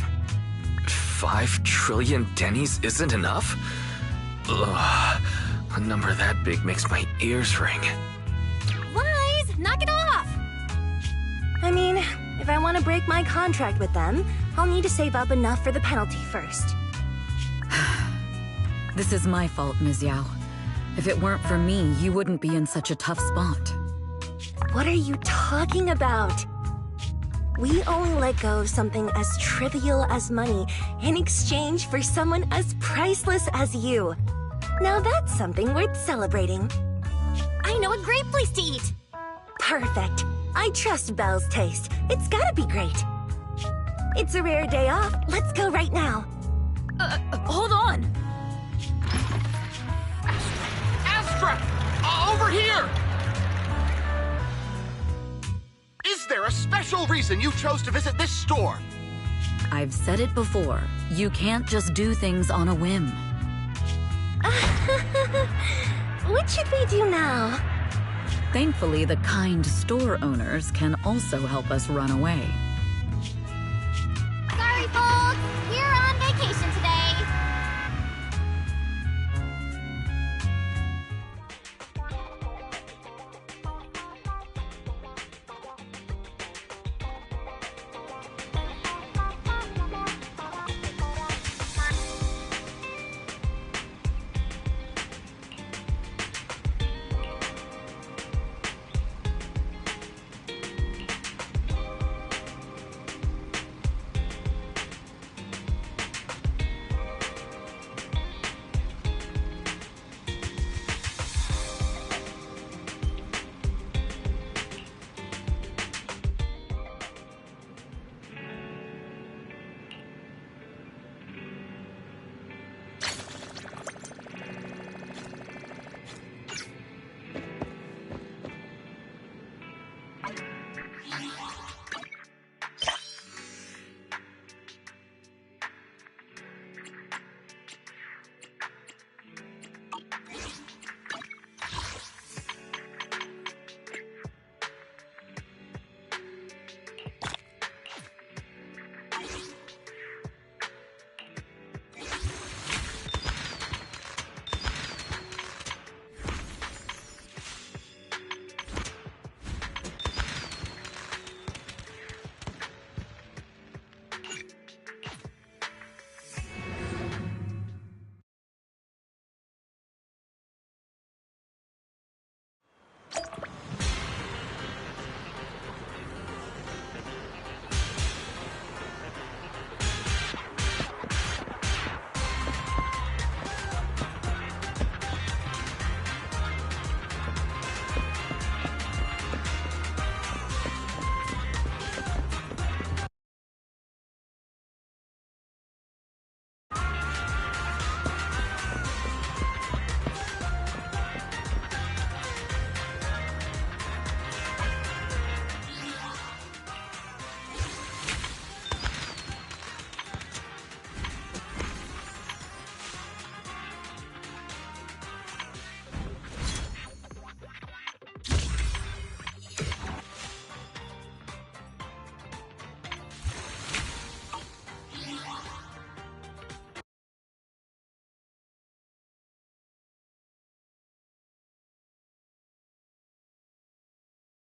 Speaker 4: 5 trillion dennies isn't enough? Ugh, a number that big makes my ears ring.
Speaker 6: Wise, knock it off!
Speaker 1: I mean, if I want to break my contract with them, I'll need to save up enough for the penalty first.
Speaker 7: This is my fault, Ms. Yao. If it weren't for me, you wouldn't be in such a tough spot.
Speaker 1: What are you talking about? We only let go of something as trivial as money in exchange for someone as priceless as you. Now that's something worth celebrating.
Speaker 6: I know a great place to eat!
Speaker 1: Perfect. I trust Belle's taste. It's gotta be great. It's a rare day off. Let's go right now.
Speaker 6: Hold on!
Speaker 11: Astra! Over here! Is there a special reason you chose to visit this store?
Speaker 7: I've said it before. You can't just do things on a whim.
Speaker 1: What should we do now?
Speaker 7: Thankfully, the kind store owners can also help us run away.
Speaker 6: Sorry, folks! We're on vacation today!